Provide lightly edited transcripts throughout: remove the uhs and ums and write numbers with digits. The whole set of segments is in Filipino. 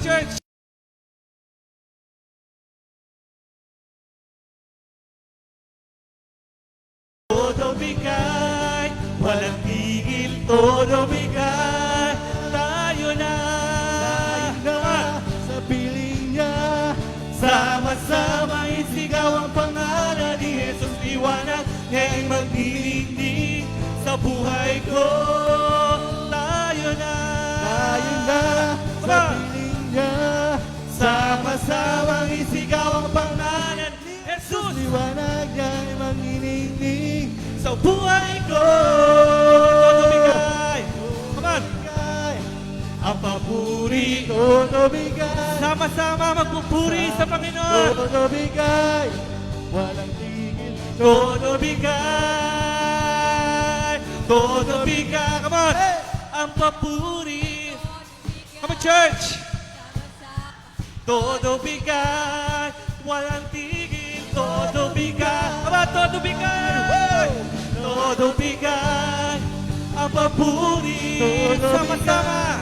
church. Todo bigay, walang tigil, todo bigay, tayo na sa piling niya. sama-sama isigaw ang pangalan ni Jesus. Liwanag niya'y magdilig sa buhay ko. Tayo na sa piling niya. sama-sama isigaw ang pangalan ni Jesus. Liwanag niya'y manginignig Sa buhay ko, todo bigay. Come on. Ang papuri, todo bigay. sama-sama magpupuri sa Panginoon. Todo bigay, walang tigil. Todo bigay, todo bigay. Come on. Ang papuri. Come on, church. Todo bigay, walang tigil. Todo bigay. Come on, todo bigay. Todo bigay. Ang papuri. Sama-sama.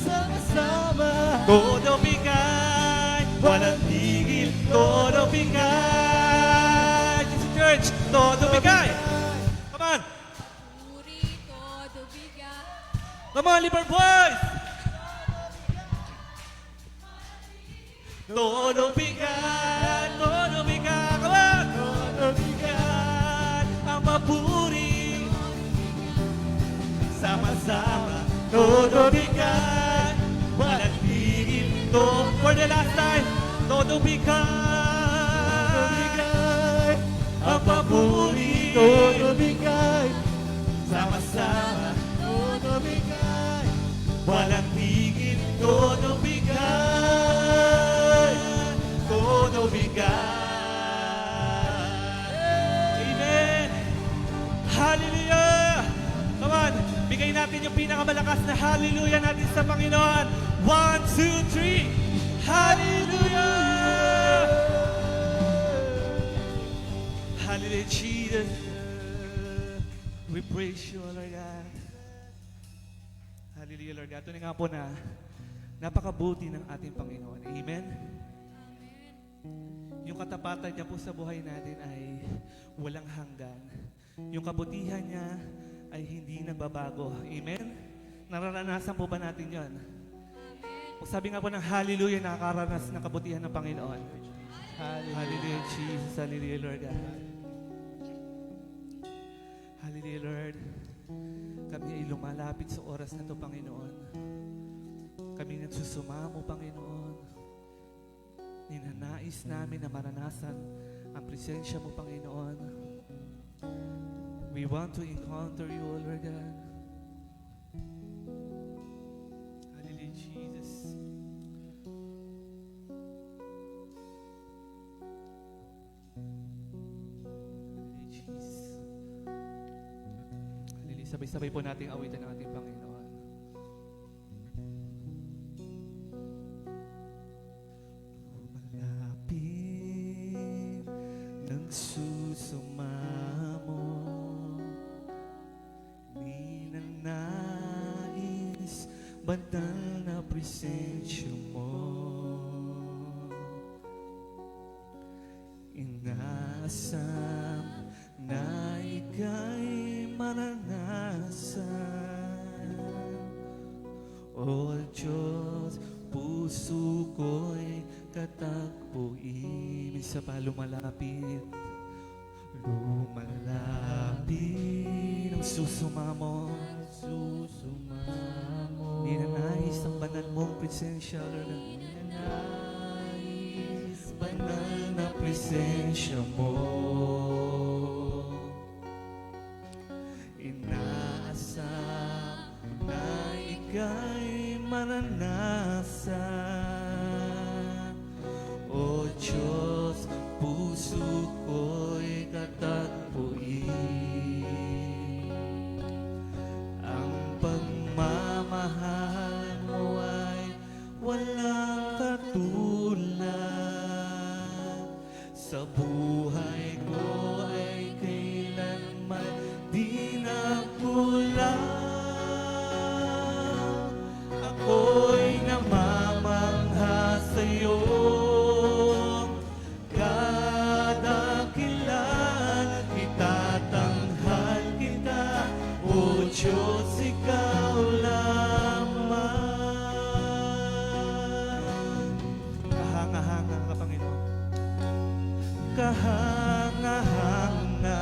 Sama-sama. Todo bigay, walang tigil, todo bigay. Jesus Church, todo bigay. Come on. Come on, Liver Boys. Todo bigay, todo bigay. Come on. Todo bigay, ang papuri. Sama-sama, todo bigay. Walang tigil, for the last time, todo bigay, ang papuri, Todo bigay, sama-sama, todo bigay. walang tigil, todo bigay, todo bigay. Amen! Hallelujah! Come on, bigay natin yung pinakamalakas na hallelujah natin sa Panginoon. 1, 2, 3. Hallelujah! Hallelujah, Jesus. We praise you, Lord God. Hallelujah, Lord God. Tunay nga po na napakabuti ng ating Panginoon. Amen? Yung katapatan niya po sa buhay natin ay walang hanggan. Yung kabutihan niya ay hindi nagbabago. Amen? Nararanasan po ba natin yon? Sabi nga po ng hallelujah, nakakaranas ng kabutihan ng Panginoon. Hallelujah, Jesus. Hallelujah, Lord God. Hallelujah, Lord. Kami ay lumalapit sa oras na ito, Panginoon. Kami nagsusumamo, Panginoon. Ninanais namin na maranasan ang presensya mo, Panginoon. We want to encounter you, O Lord God. Hallelujah, Jesus. Hallelujah, Jesus. Hallelujah. Sabay-sabay po nating awitan ng ating Panginoon. Malapit nagsusumamo, ninanais bantal na presensya mo. Inasam na ika'y maranasan. O Diyos, puso ko'y katakbuin. Minsan pa lumalapit, lumalapit ang susumamo. Ninanais ang banal mong presensya, Lord. Ninanais banal na presensya mo. Inaasam na ika'y maranasan. O Diyos, puso ko'y katakbuin. Ang pagmamahal mo ay walang katulad. Sa buhay ko ay kailanman di nakulang. Ako'y namamahal Diyos, ikaw lamang. Kahanga-hanga ka, Panginoon. Kahanga-hanga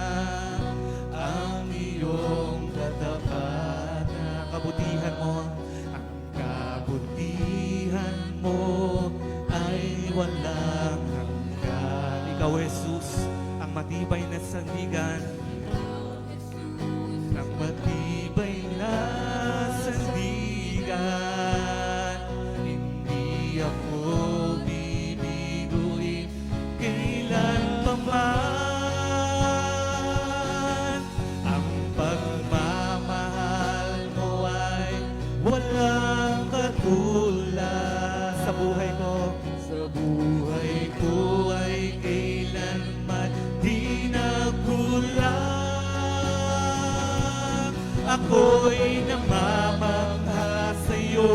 ang iyong katapatan. Kabutihan mo, ang kabutihan mo ay walang hanggan. Ikaw, Jesus, ang matibay na sandigan, ang matibay na sandigan. Hindi ako bibiguin kailan pa man. Ang pagmamahal mo ay walang katulad. Sa buhay ko, sa buhay ko ay kailanman di nagkulang. Ako'y namamangha sa'yo.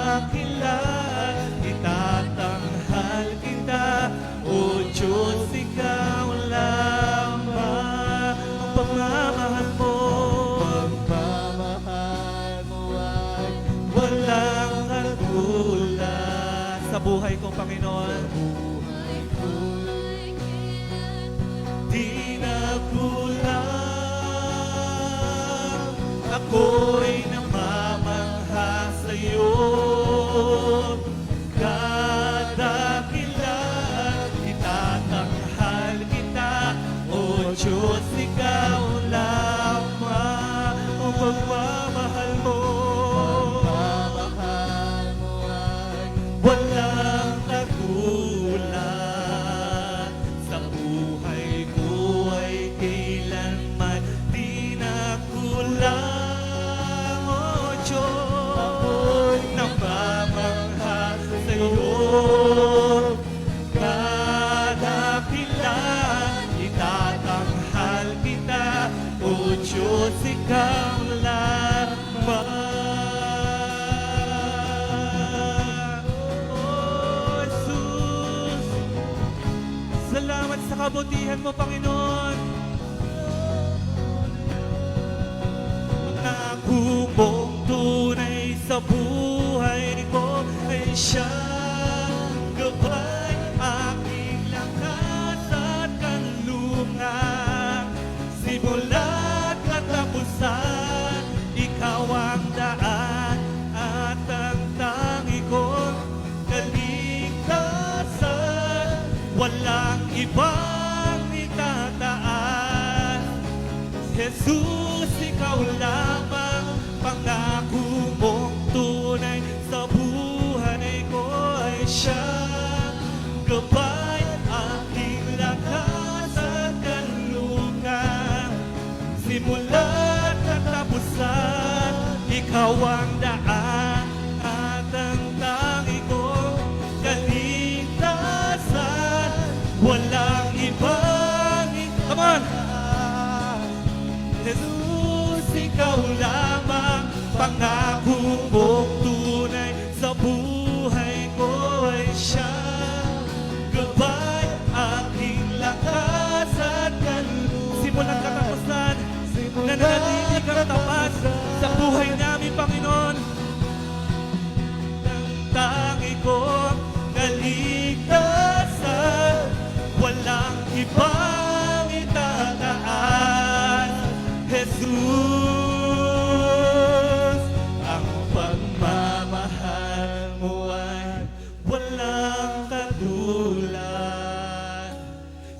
Kadakilan, itatanghal kita. O Diyos, ikaw lamang. Ang pagmamahal mo, Pagmamahal mo ay walang katulad. Sa buhay ko, Panginoon, buhay ko. di nagkulang. Ako'y namamangha sa'yo. Kadakilan, itatanghal kita. O Diyos, ikaw lamang. Ang pagmamahal mo, Pagmamahal mo ay walang katulad. Sa buhay ko ay kailanman di nakulang. O Diyos, ako'y namamangha sa'yo. Kadakilan, itatanghal kita. O Diyos, ikaw lamang. O Jesus, salamat sa kabutihan mo, Panginoon. Pangako mong tunay sa buhay ko ay siyang gabay, aking lakas at kanlungan. Simula't katapusan, ikaw ang daan at ang tangi kong kaligtasan. Walang ibang itataas. Jesus, ikaw lamang. Pangako mong tunay sa buhay ko ay siyang gabay, aking lakas at kanlungan. Simula't katapusan, ikaw ang daan at ang tangi kong kaligtasan. Walang ibang come on! Jesus, ikaw lamang. Pangako mong tunay sa buhay ko ay siyang gabay, aking lakas at kanlungan. Simulang katapusan, nananatili kang tapat sa buhay namin, Panginoon. Ang tangi kong kaligtasan, walang ibang itataas. Jesus, ang pagmamahal mo ay walang katulad.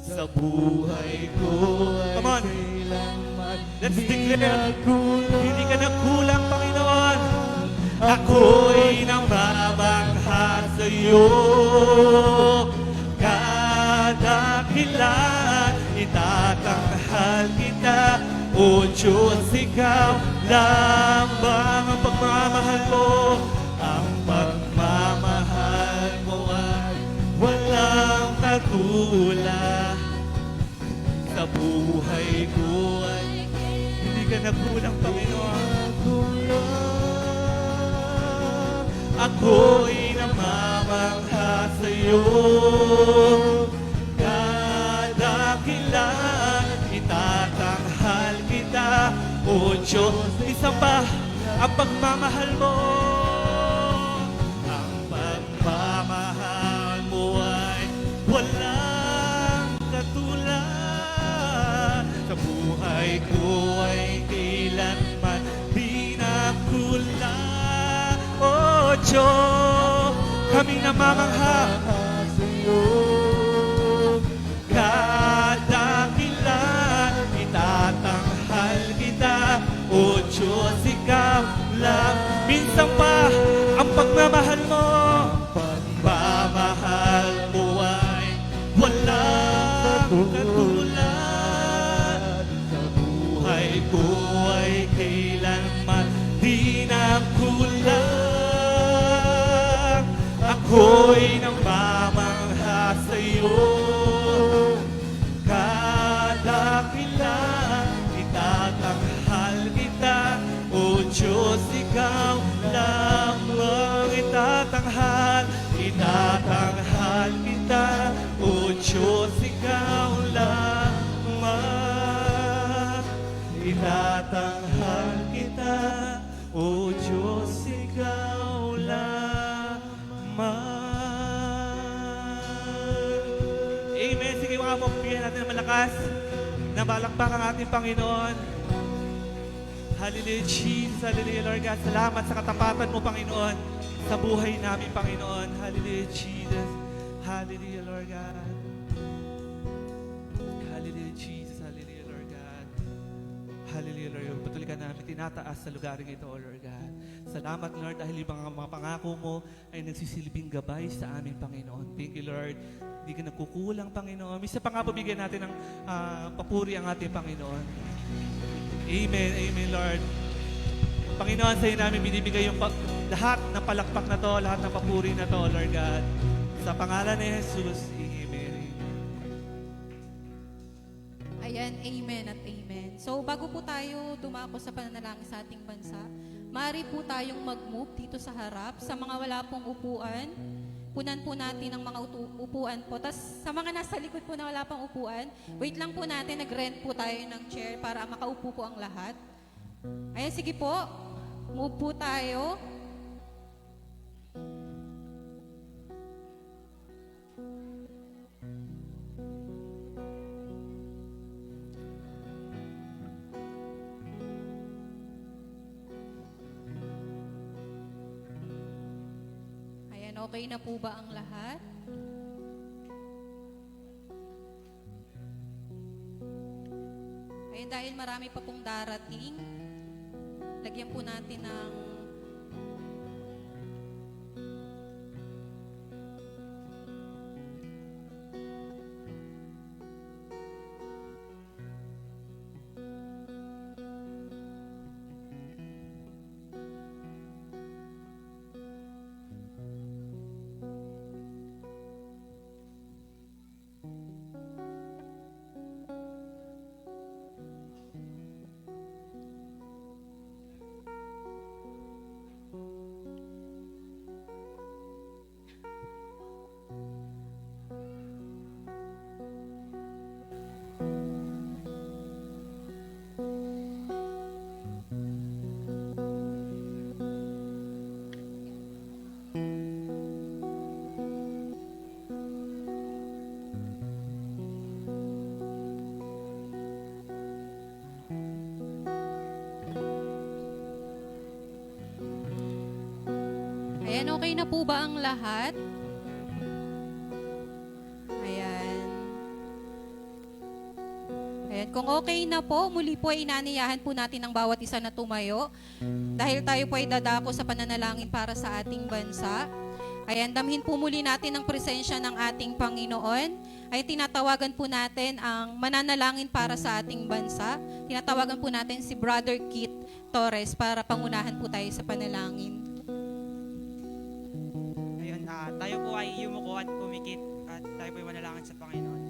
Sa buhay ko ay come on, kailanman let's di declare, nagkulang. hindi ka nagkulang, Panginoon. Ako'y namamangha sa'yo. Kadakilan, itatanghal kita. O Diyos, ikaw lamang. Ang pagmamahal mo, ang pagmamahal mo ay walang katulad. Sa buhay ko ay hindi ka nagkulang, Panginoon. Ako'y namamangha sa'yo. Kadakilan, itatanghal O Diyos, isamba ang pagmamahal mo. Ang pagmamahal mo ay walang katulad. Sa buhay ko ay kailanman di nakulang. O Diyos, kami namamangha sa'yo. kadakilan, itatanghal kita. O Diyos, ikaw lang. Minsan pa ang pagmamahal mo, pagmamahal mo ay walang katulad. Sa buhay ko ay kailanman di nakulang. Ako'y namamangha sa'yo, kadakilan, itatanghal kita. O Diyos, ikaw lamang itatanghal, itatanghal kita. O Diyos, ikaw lamang itatanghal kita. O Diyos, ikaw lamang. Amen. Sige mga po, bigyan natin ng malakas na balakpak ang ating Panginoon. Hallelujah, Jesus. Hallelujah, Lord God. Salamat sa katapatan mo, Panginoon, sa buhay namin, Panginoon. Hallelujah, Jesus. Hallelujah, Lord God. Hallelujah, Jesus. Hallelujah, Lord God. Hallelujah, Lord. Patuloy ka namin tinataas sa lugaring ito, O Lord God. Salamat, Lord, dahil ibang mga pangako mo ay nagsisilbing gabay sa aming Panginoon. Thank you, Lord. Hindi ka nagkukulang, Panginoon. Misa pa nga po bigyan natin ng papuri ang ating Panginoon. Amen, amen, Lord. Panginoon, sa iyo namin binibigay yung lahat ng palakpak na to, lahat ng papuri na to, Lord God. Sa pangalan ni Jesus, amen. Ayan, amen at amen. So, bago po tayo dumako sa pananalangin sa ating bansa, maaari po tayong mag-move dito sa harap. Sa mga wala pong upuan, punan po natin ang mga upuan po. Tapos sa mga nasa likod po na wala pang upuan, wait lang po natin, nag-rent po tayo ng chair para makaupo po ang lahat. Ayan, sige po, move po tayo. Ayan, okay na po ba ang lahat? Ayan, dahil marami pa pong darating, lagyan po natin ng Ayan, okay na po ba ang lahat? Ayan. Ayan, kung okay na po, muli po ay inaniyahan po natin ang bawat isa na tumayo dahil tayo po ay dadako sa pananalangin para sa ating bansa. Ayan, damhin po muli natin ang presensya ng ating Panginoon. Ay tinatawagan po natin ang mananalangin para sa ating bansa. Tinatawagan po natin si Brother Kit Torres para pangunahan po tayo sa panalangin. Ayun, tayo po ay yumuko at pumikit at tayo po ay manalangin sa Panginoon.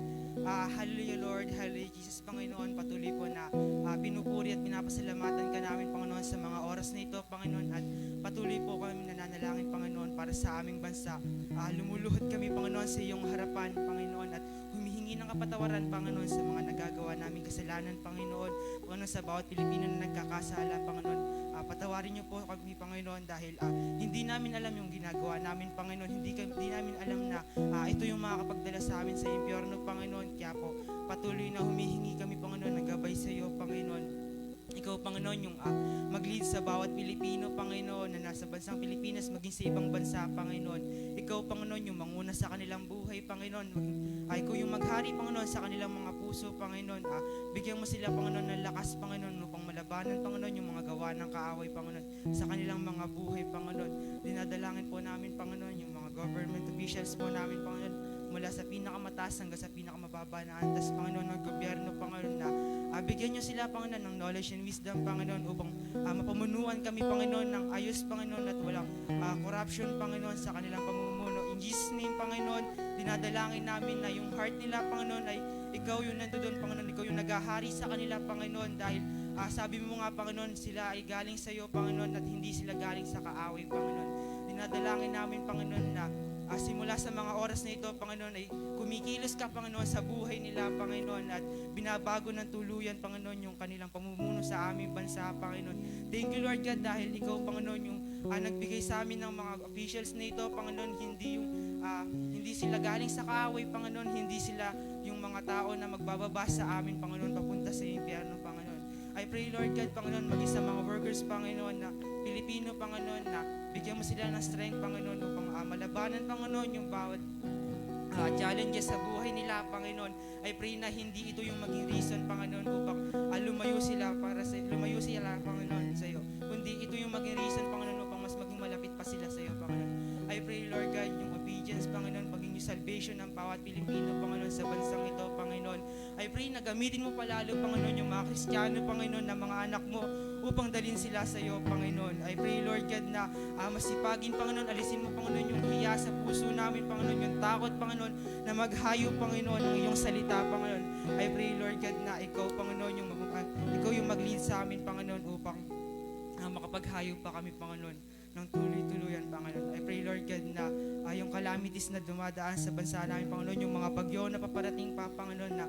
Hallelujah Lord, hallelujah Jesus Panginoon, patuloy po na pinupuri at pinapasalamatan ka namin Panginoon sa mga oras na ito Panginoon at patuloy po kami nananalangin Panginoon para sa aming bansa. Lumuluhod kami Panginoon sa iyong harapan Panginoon at humihingi humingi ng kapatawaran, Panginoon, sa mga nagagawa naming kasalanan, Panginoon. Panginoon, sa bawat Pilipino na nagkakasala, Panginoon, patawarin niyo po kami, Panginoon, dahil hindi namin alam yung ginagawa namin, Panginoon. Hindi namin alam na ito yung makakapagdala sa amin sa impyerno, Panginoon. Kaya po, patuloy na humihingi kami, Panginoon, nagabay sa iyo, Panginoon. Ikaw, Panginoon, yung mag-lead sa bawat Pilipino, Panginoon, na nasa bansang Pilipinas, maging sa ibang bansa, Panginoon. Ikaw, Panginoon, yung manguna sa kanilang buhay, Panginoon. Ikaw yung maghari, Panginoon, sa kanilang mga puso, Panginoon. Bigyan mo sila, Panginoon, ng lakas, Panginoon, upang malabanan, Panginoon, yung mga gawa ng kaaway, Panginoon, sa kanilang mga buhay, Panginoon. Dinadalangin po namin, Panginoon, yung mga government officials po namin, Panginoon, mula sa pinakamataas hanggang sa pinakamababa na antas, Panginoon, ng gobyerno, Panginoon, na bigyan niyo sila, Panginoon, ng knowledge and wisdom, Panginoon, upang mapamunuan kami, Panginoon, ng ayos, Panginoon, at walang corruption, Panginoon, sa kanilang pamumuno. In Jesus' name, Panginoon, dinadalangin namin na yung heart nila, Panginoon, ay ikaw yung nandoon, Panginoon, ikaw yung naghahari sa kanila, Panginoon, dahil sabi mo nga, Panginoon, sila ay galing sa iyo, Panginoon, at hindi sila galing sa kaaway, Panginoon. Dinadalangin namin, Panginoon, na simula sa mga oras na ito, Panginoon, ay kumikilos ka, Panginoon, sa buhay nila, Panginoon, at binabago ng tuluyan, Panginoon, yung kanilang pamumuno sa aming bansa, Panginoon. Thank you, Lord God, dahil ikaw, Panginoon, yung nagbigay sa amin ng mga officials na ito, Panginoon, hindi sila galing sa kaaway, Panginoon, hindi sila yung mga tao na magbababa sa amin, Panginoon, papunta sa impyerno, Panginoon. I pray, Lord God, Panginoon, maging sa mga workers, Panginoon, na Pilipino, Panginoon, na bigyan mo sila ng strength, Panginoon, upang malabanan, Panginoon, yung bawat challenges sa buhay nila, Panginoon. I pray na hindi ito yung maging reason, Panginoon, upang lumayo sila, Panginoon, sa iyo. Kundi ito yung maging reason, Panginoon, upang mas maging malapit pa sila sa iyo, Panginoon. I pray, Lord God, yung obedience, Panginoon, maging yung salvation ng bawat Pilipino, Panginoon, sa bansang ito, Panginoon. I pray na gamitin mo palalo, Panginoon, yung mga Kristiyano, Panginoon, na mga anak mo, upang dalhin sila sa iyo, Panginoon. I pray, Lord God, na masipagin, Panginoon, alisin mo, Panginoon, yung hiya sa puso namin, Panginoon, yung takot, Panginoon, na maghayo, Panginoon, ng iyong salita, Panginoon. I pray, Lord God, na ikaw, Panginoon, ikaw yung mag-lead sa amin, Panginoon, upang makapaghayo pa kami, Panginoon, ng tuloy-tuluyan, Panginoon. I pray, Lord God, na yung calamities na dumadaan sa bansa namin, Panginoon, yung mga bagyo na paparating pa, Panginoon, na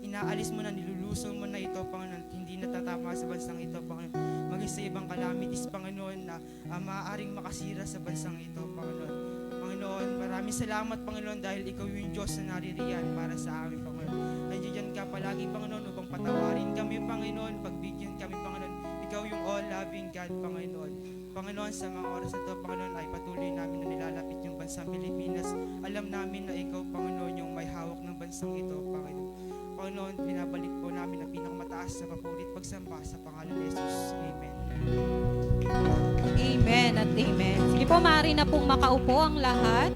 inaalis mo na, nilulusong mo na ito, Panginoon, hindi natatama sa bansang ito, Panginoon. Maging sa ibang calamities, Panginoon, na maaaring makasira sa bansang ito, Panginoon. Panginoon, maraming salamat, Panginoon, dahil ikaw yung Diyos na naririyan para sa amin, Panginoon. Nandiyan ka palagi, Panginoon, upang patawarin kami, Panginoon, pagbigyan kami, Panginoon. Ikaw yung all-loving God, Panginoon. Panginoon, sa mga oras na ito, Panginoon, ay patuloy namin na nilalapit yung bansang Pilipinas. Alam namin na ikaw, Panginoon, yung may hawak ng bansang ito, Panginoon. Panginoon, binabalik po namin ang pinakamataas na papulit pagsamba sa pangalan ni Jesus. Amen. Amen at amen. Sige po, maaari na pong makaupo ang lahat.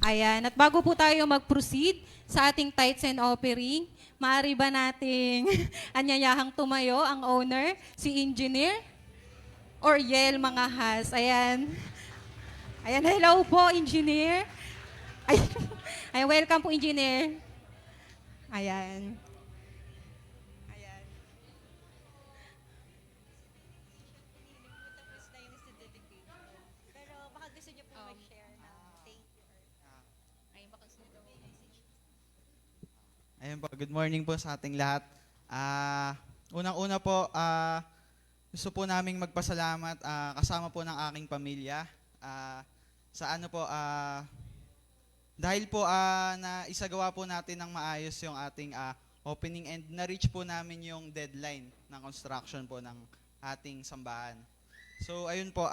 Ayan, at bago po tayo mag-proceed sa ating tithes and offering, maaari ba nating anyayahang tumayo ang owner, si Engineer Oriel Mangahas. Ayan. Ayan, hello po, Engineer. Ayan, welcome po, Engineer. Ayan. Ayan. Pero baka gusto niyo po mag-share na thank you. Ayun, baka gusto niyo may message. Ayun po, good morning po sa ating lahat. Unang-una po, gusto po naming magpasalamat kasama po ng aking pamilya. Sa ano po, dahil po na isagawa po natin ng maayos yung ating opening and na-reach po namin yung deadline ng construction po ng ating sambahan. So ayun po,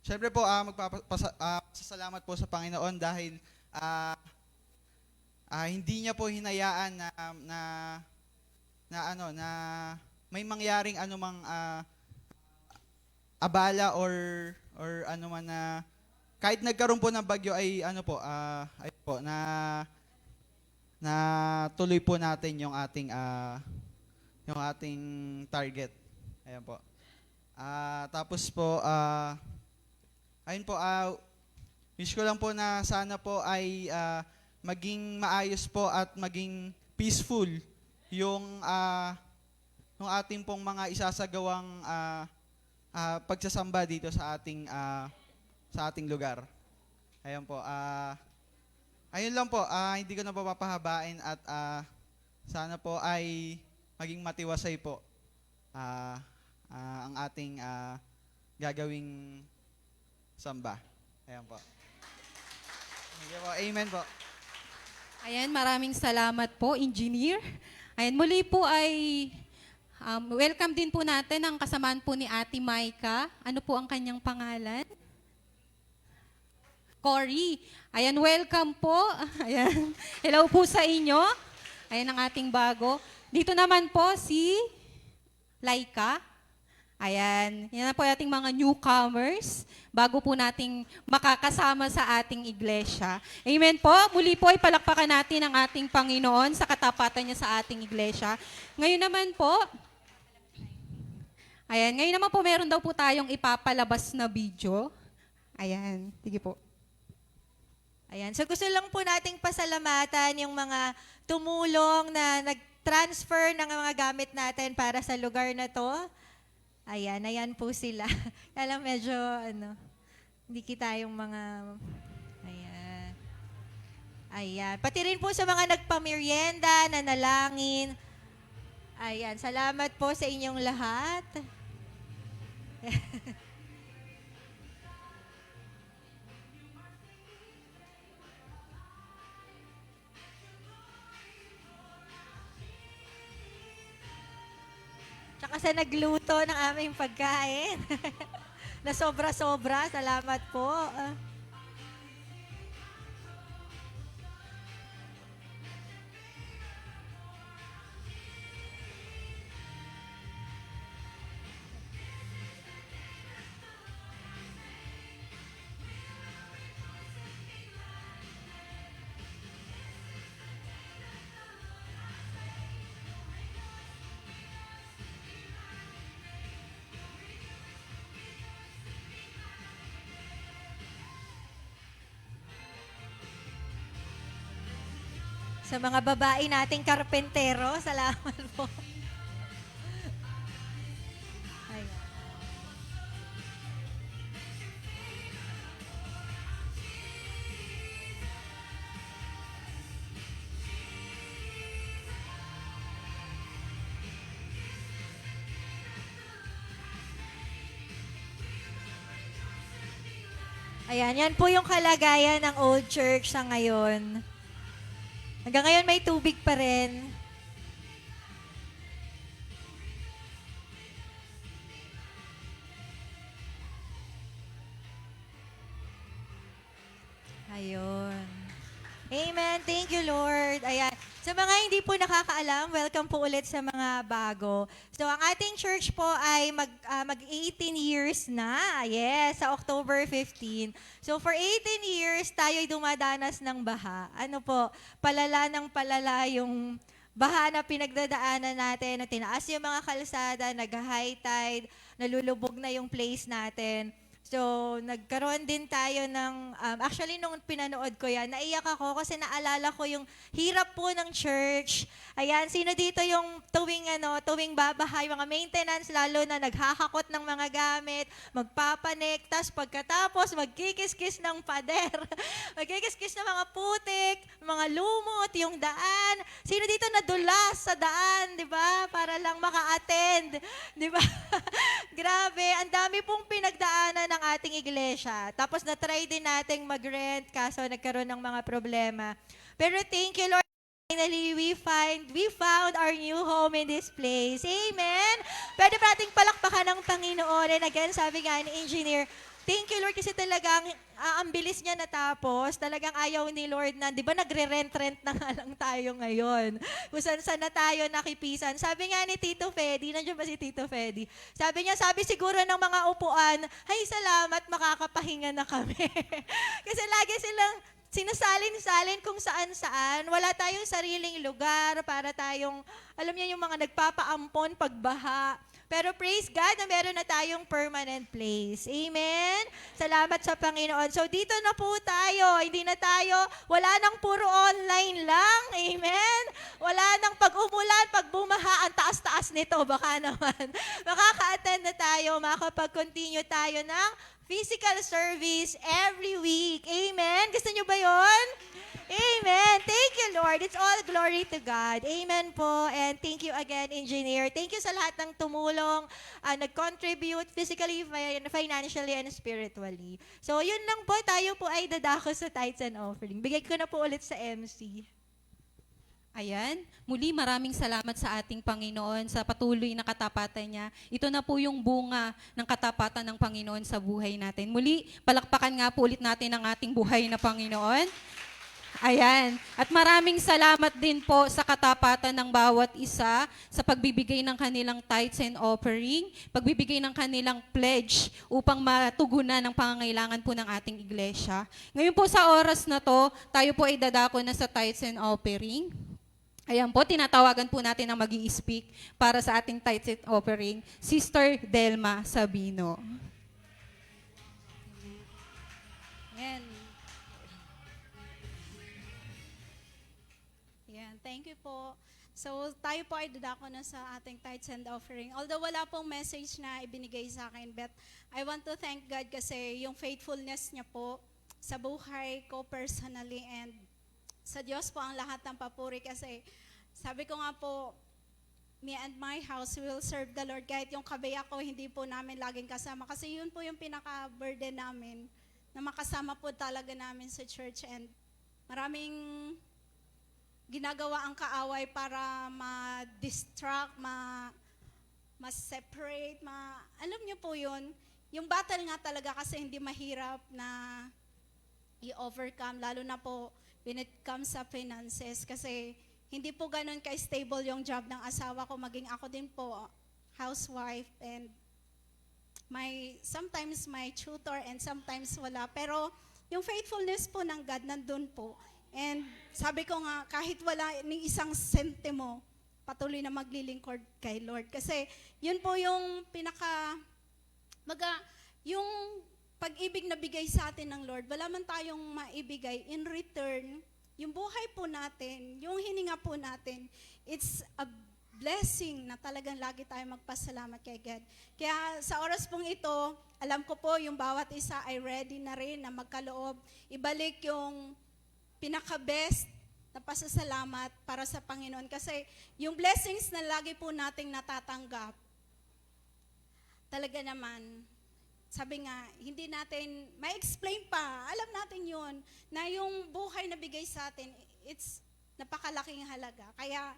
syempre po magpapasalamat po sa Panginoon dahil hindi niya po hinayaan na may mangyaring anumang abala or ano man na kahit nagkaroon po ng bagyo ay ano po na tuloy po natin yung ating target. Ayan po. Tapos po ayun po wish ko lang po na sana po ay maging maayos po at maging peaceful yung ating pong mga isasagawang pagsasamba dito sa ating lugar. Ayan po. ayun lang po, hindi ko na po papahabain at sana po ay maging matiwasay po ang ating gagawing samba. Ayan po. Sige po, amen po. Ayan, maraming salamat po, Engineer. Ayan, muli po ay welcome din po natin ang kasamaan po ni Ate Maika. Ano po ang kanyang pangalan? Cory. Ayan, welcome po. Ayan. Hello po sa inyo. Ayan ang ating bago. Dito naman po si Laika. Ayan. Yan na po ating mga newcomers bago po nating makakasama sa ating iglesia. Amen po. Muli po ay palakpakan natin ang ating Panginoon sa katapatan niya sa ating iglesia. Ngayon naman po, ngayon naman po meron daw po tayong ipapalabas na video. Ayan. Sige po. Ayan. So gusto lang po nating pasalamatan yung mga tumulong na nag-transfer ng mga gamit natin para sa lugar na to. Ayan po sila. Kaya lang medyo, hindi kita yung mga, ayan. Pati rin po sa mga nagpamerienda, nanalangin. Ayan, salamat po sa inyong lahat. Tsaka sa nagluto ng aming pagkain. Na sobra-sobra. Salamat po. Sa mga babae nating karpentero, salamat po. Ayan. Ayan, yan po yung kalagayan ng Old Church sa ngayon. Hanggang ngayon may tubig pa rin. Ayun. Amen. Thank you, Lord. Ayan. Sa mga hindi po nakakaalam, welcome po ulit sa mga bago. So, ang ating church po ay mag-18 years na. Yes, sa October 15. So, for 18 years, tayo'y dumadanas ng baha. Ano po, palala ng palala yung baha na pinagdadaanan natin, na tinaas yung mga kalsada, nag-high tide, nalulubog na yung place natin. So, nagkaroon din tayo ng, actually nung pinanood ko yan, naiyak ako kasi naalala ko yung hirap po ng church. Ayan, sino dito yung tuwing babahay, mga maintenance, lalo na naghahakot ng mga gamit, magpapanik, tas pagkatapos magkikis-kis ng pader, magkikis-kis ng mga putik, mga lumot, yung daan. Sino dito nadulas sa daan, di ba? Para lang maka-attend, di ba? Grabe, ang dami pong pinagdaanan ng ating iglesia. Tapos na-try din nating mag-rent kaso nagkaroon ng mga problema. Pero thank you, Lord. Finally, we found our new home in this place. Amen? Pwede ba nating palakpakan ng Panginoon? And again, sabi nga ni Engineer, thank you, Lord, kasi talagang ang bilis niya natapos. Talagang ayaw ni Lord na, di ba nagre-rent-rent na nga lang tayo ngayon. Kung saan na tayo nakipisan. Sabi nga ni Tito Fedy, nandiyan ba si Tito Fedy? Sabi siguro ng mga upuan, ay salamat, makakapahinga na kami. Kasi lagi silang sinasalin-salin kung saan-saan. Wala tayong sariling lugar para tayong, alam niyo yung mga nagpapaampon pagbaha. Pero praise God na meron na tayong permanent place. Amen? Salamat sa Panginoon. So dito na po tayo. Hindi na tayo, wala nang puro online lang. Amen? Wala nang pag-umulan, pag-bumaha, ang taas-taas nito. Baka naman. Makaka-attend na tayo, makakapag-continue tayo ng physical service every week. Amen? Gusto nyo ba yon? Amen. Thank you, Lord. It's all glory to God. Amen po. And thank you again, Engineer. Thank you sa lahat ng tumulong, nag-contribute physically, financially, and spiritually. So, yun lang po. Tayo po ay dadako sa tithes and offering. Bigay ko na po ulit sa MC. Ayan, muli maraming salamat sa ating Panginoon sa patuloy na katapatan niya. Ito na po yung bunga ng katapatan ng Panginoon sa buhay natin. Muli, palakpakan nga po ulit natin ang ating buhay na Panginoon. Ayan, at maraming salamat din po sa katapatan ng bawat isa sa pagbibigay ng kanilang tithes and offering, pagbibigay ng kanilang pledge upang matugunan ang pangangailangan po ng ating iglesia. Ngayon po sa oras na to, tayo po ay dadako na sa tithes and offering. Ayan po, tinatawagan po natin ang mag-i-speak para sa ating tithes and offering, Sister Delma Sabino. Ayan. Ayan, thank you po. So, tayo po ay dadako na sa ating tithes and offering. Although wala pong message na ibinigay sa akin, but I want to thank God kasi yung faithfulness niya po sa buhay ko personally and sa Diyos po ang lahat ng papuri kasi sabi ko nga po, me and my house will serve the Lord. Kahit yung kabaya ko, hindi po namin laging kasama. Kasi yun po yung pinaka-burden namin na makasama po talaga namin sa church and maraming ginagawa ang kaaway para ma-distract, ma-separate, alam niyo po yun. Yung battle nga talaga kasi hindi mahirap na i-overcome, lalo na po when it comes sa finances kasi hindi po ganun ka-stable yung job ng asawa ko, maging ako din po housewife and sometimes my tutor and sometimes wala. Pero yung faithfulness po ng God nandun po. And sabi ko nga, kahit wala ni isang sentimo, patuloy na maglilingkod kay Lord. Kasi yun po yung yung pag-ibig na bigay sa atin ng Lord, wala man tayong maibigay in return, yung buhay po natin, yung hininga po natin, it's a blessing na talagang lagi tayo magpasalamat kay God. Kaya sa oras pong ito, alam ko po yung bawat isa ay ready na rin na magkaloob, ibalik yung pinaka-best na pasasalamat para sa Panginoon. Kasi yung blessings na lagi po nating natatanggap, talaga naman, sabi nga, hindi natin ma-explain pa. Alam natin yun, na yung buhay na bigay sa atin, it's napakalaking halaga. Kaya,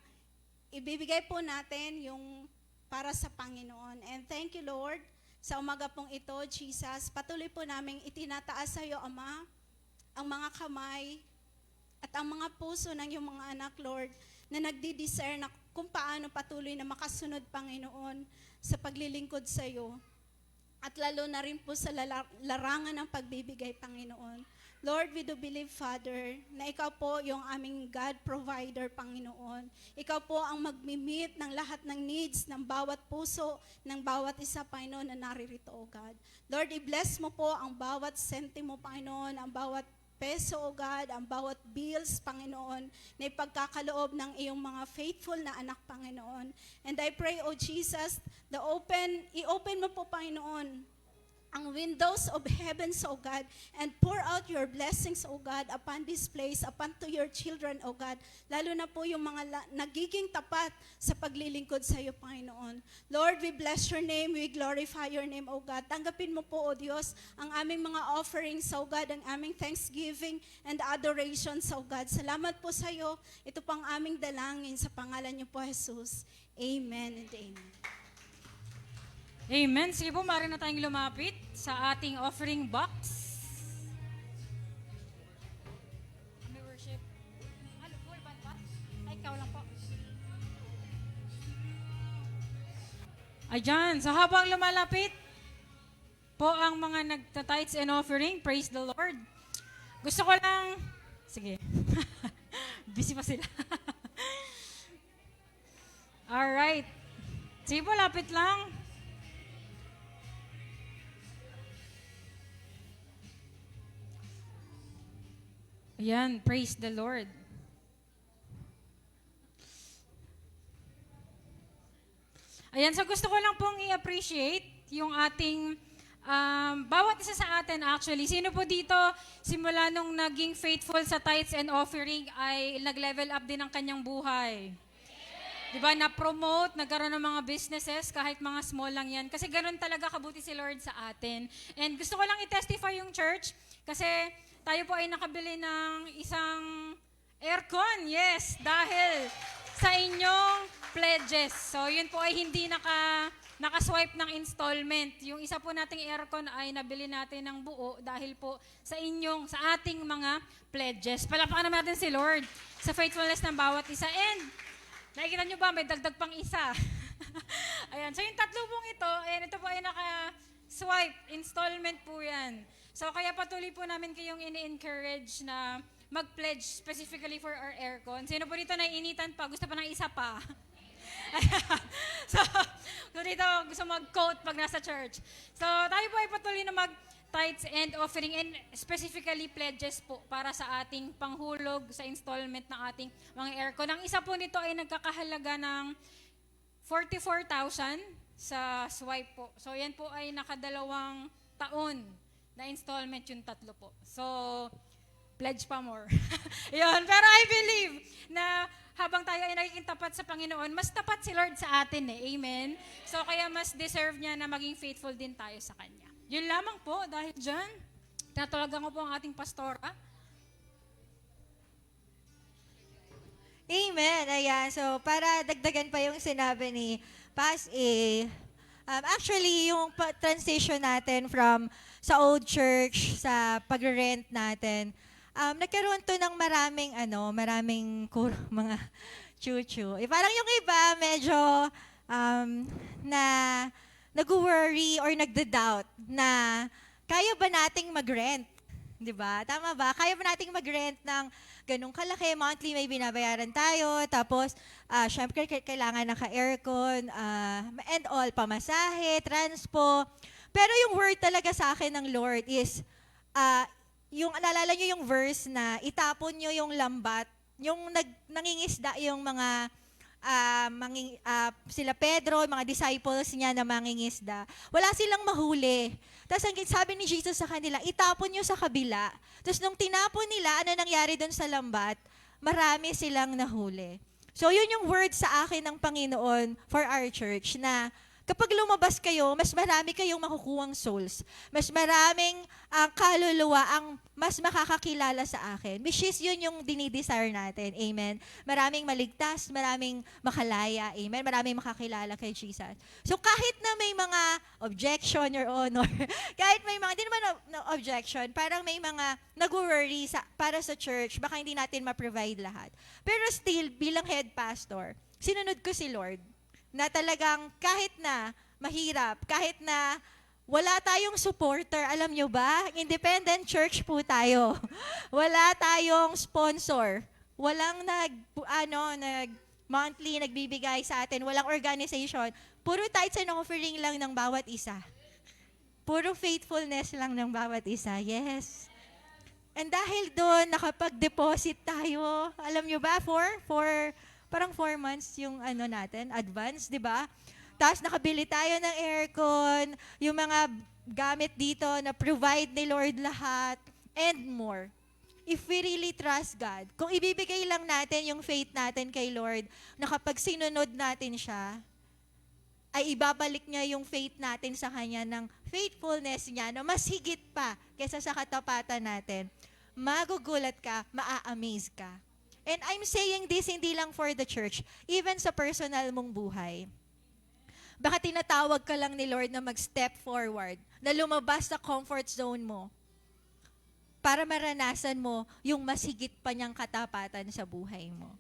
ibibigay po natin yung para sa Panginoon. And thank you, Lord, sa umaga pong ito, Jesus. Patuloy po namin itinataas sa iyo, Ama, ang mga kamay at ang mga puso ng iyong mga anak, Lord, na nagdi-discern na kung paano patuloy na makasunod, Panginoon, sa paglilingkod sa iyo. At lalo na rin po sa larangan ng pagbibigay, Panginoon. Lord, we do believe, Father, na Ikaw po yung aming God provider, Panginoon. Ikaw po ang magmi-meet ng lahat ng needs ng bawat puso, ng bawat isa, Panginoon, na naririto, O God. Lord, i-bless mo po ang bawat sentimo, Panginoon, ang bawat peso, O God, ang bawat bills, Panginoon, na ipagkakaloob ng iyong mga faithful na anak, Panginoon. And I pray, O Jesus, i-open mo po, Panginoon, ang windows of heavens, O God, and pour out your blessings, O God, upon this place, upon to your children, O God, lalo na po yung mga nagiging tapat sa paglilingkod sa iyo, Panginoon. Lord, we bless your name, we glorify your name, O God. Tanggapin mo po, O Diyos, ang aming mga offerings, O God, ang aming thanksgiving and adoration, O God. Salamat po sa iyo. Ito pang aming dalangin sa pangalan niyo po, Jesus. Amen and amen. Amen. Sige po, maaari na tayong lumapit sa ating offering box. May worship. Ano, full band ba? Ay, ikaw lang po. Ayan, so habang lumalapit po ang mga nagta-tithes and offering, praise the Lord. Gusto ko lang, sige, busy pa sila. Alright. Sige po, lapit lang. Ayan, praise the Lord. Ayan, so gusto ko lang pong i-appreciate yung ating Bawat isa sa atin actually, sino po dito simula nung naging faithful sa tithes and offering ay nag-level up din ang kanyang buhay? Diba, na-promote, nagkaroon ng mga businesses, kahit mga small lang yan. Kasi ganun talaga kabuti si Lord sa atin. And gusto ko lang i-testify yung church, kasi tayo po ay nakabili ng isang aircon. Yes, dahil sa inyong pledges. So, yun po ay hindi nakaswipe ng installment. Yung isa po nating aircon ay nabili natin ng buo dahil po sa ating mga pledges. Palakpakan naman natin si Lord sa faithfulness ng bawat isa. And, nakikita nyo ba, may dagdag pang isa. Ayan, so yung tatlo pong ito, ayan, ito po ay naka-swipe, installment po yan. So kaya patuloy po namin kayong ini-encourage na mag-pledge specifically for our aircon. Sino po dito naiinitan pa, gusto pa ng isa pa? so dito gusto mag-quote pag nasa church. So tayo po ay patuloy na tithes and offering and specifically pledges po para sa ating panghulog sa installment ng ating mga aircon. Ang isa po nito ay nagkakahalaga ng 44,000 sa swipe po. So yan po ay nakadalawang taon na installment yung tatlo po. So pledge pa more. Yun, pero I believe na habang tayo ay nagiging tapat sa Panginoon, mas tapat si Lord sa atin eh. Amen? So kaya mas deserve niya na maging faithful din tayo sa Kanya. Yun lamang po, dahil dyan, tatalagan ko po ang ating pastora. Amen. Ayan. So, para dagdagan pa yung sinabi ni Pas actually, yung transition natin from sa old church, sa pag-rent natin, nagkaroon to ng maraming mga chuchu. Parang yung iba, medyo nag-worry or nagda-doubt na kaya ba nating mag-rent? Di ba? Tama ba? Kaya ba nating mag-rent ng ganung kalaki? Monthly may binabayaran tayo. Tapos, syempre, kailangan naka-aircon and all, pamasahe, transpo. Pero yung word talaga sa akin ng Lord is, naalala nyo yung verse na itapon nyo yung lambat, yung nangingisda yung mga sila Pedro, mga disciples niya na mangingisda, wala silang mahuli. Tapos ang sabi ni Jesus sa kanila, itapon nyo sa kabila. Tapos nung tinapon nila, ano nangyari doon sa lambat? Marami silang nahuli. So yun yung word sa akin ng Panginoon for our church na kapag lumabas kayo, mas marami kayong makukuhang souls. Mas maraming kaluluwa ang mas makakakilala sa akin. Which is yun yung dinidesire natin. Amen. Maraming maligtas, maraming makalaya. Amen. Maraming makakilala kay Jesus. So kahit na may mga objection, Your Honor, kahit may mga, di naman objection, parang may mga nag-worry para sa church, baka hindi natin ma-provide lahat. Pero still, bilang head pastor, sinunod ko si Lord na talagang kahit na mahirap, kahit na wala tayong supporter, alam nyo ba? Independent church po tayo. Wala tayong sponsor. Walang monthly nagbibigay sa atin. Walang organization. Puro tithes and offering lang ng bawat isa. Puro faithfulness lang ng bawat isa. Yes. And dahil doon, nakapag-deposit tayo. Alam nyo ba? Parang 4 months yung natin, advance, di ba? Tapos nakabili tayo ng aircon, yung mga gamit dito na provide ni Lord lahat, and more. If we really trust God, kung ibibigay lang natin yung faith natin kay Lord, na kapag sinunod natin siya, ay ibabalik niya yung faith natin sa Kanya ng faithfulness niya na mas higit pa kaysa sa katapatan natin. Magugulat ka, maa-amaze ka. And I'm saying this hindi lang for the church, even sa personal mong buhay. Baka tinatawag ka lang ni Lord na mag-step forward, na lumabas sa comfort zone mo para maranasan mo yung mas higit pa niyang katapatan sa buhay mo.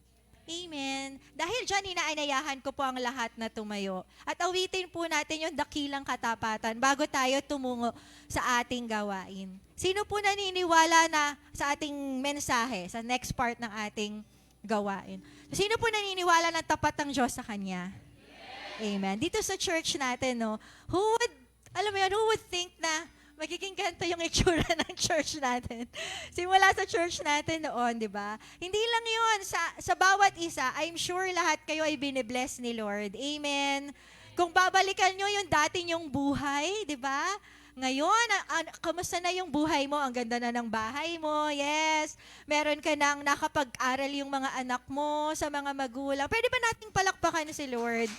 Amen. Dahil dyan, inaanayahan ko po ang lahat na tumayo. At awitin po natin yung dakilang katapatan bago tayo tumungo sa ating gawain. Sino po naniniwala na sa ating mensahe, sa next part ng ating gawain? Sino po naniniwala na tapat ang Diyos sa Kanya? Amen. Dito sa church natin, who would think na magiging ganito yung itsura ng church natin. Simula sa church natin noon, di ba? Hindi lang yun. Sa bawat isa, I'm sure lahat kayo ay binibless ni Lord. Amen. Kung babalikan nyo yung dati nyong buhay, di ba? Ngayon, kamusta na yung buhay mo? Ang ganda na ng bahay mo. Yes. Meron ka nang nakapag-aral yung mga anak mo sa mga magulang. Pwede ba nating palakpakan si Lord?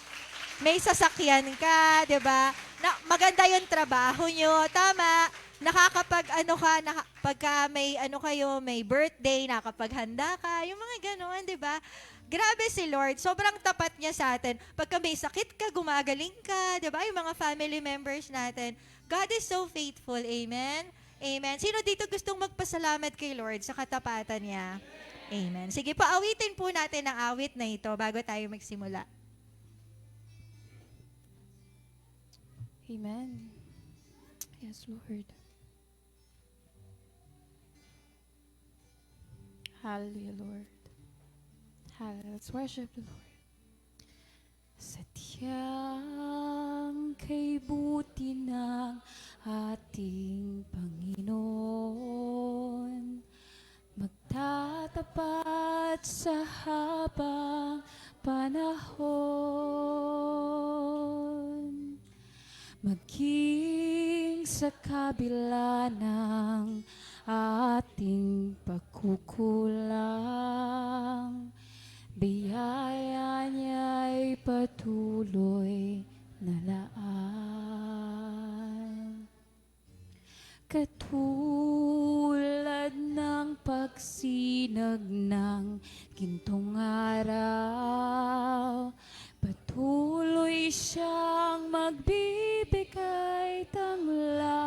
May sasakyan ka, 'di ba? Maganda yung trabaho nyo. Tama. Pagka may kayo, may birthday, nakapaghanda ka, yung mga gano'n, 'di ba? Grabe si Lord. Sobrang tapat niya sa atin. Pagka may sakit ka, gumagaling ka, 'di ba? Yung mga family members natin. God is so faithful. Amen. Amen. Sino dito gustong magpasalamat kay Lord sa katapatan niya? Amen. Sige po, awitin po natin ang awit na ito bago tayo magsimula. Amen. Yes, Lord. Hallelujah, Lord. Hallelujah. Let's worship the Lord. Sadyang kay buti ng ating Panginoon, magtatapat sa habang panahon. Maging sa kabila ng ating pagkukulang, biyaya niya'y patuloy na laan. Katulad ng pagsinag ng gintong araw, patuloy siyang magbibigay tanglap.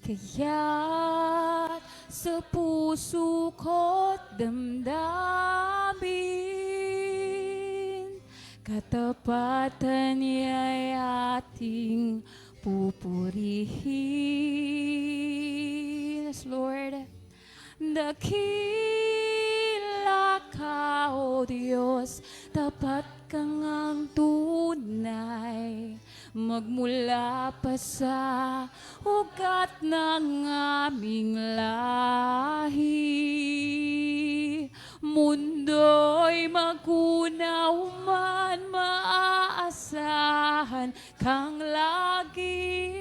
Kaya't sa puso ko't damdamin, katapatan niya'y ating pupurihin. Yes, Lord. Dakila ka, O Diyos, tapat ka ngang tunay, magmula pa sa ugat ng aming lahi. Mundo'y magunaw man, maaasahan kang lagi,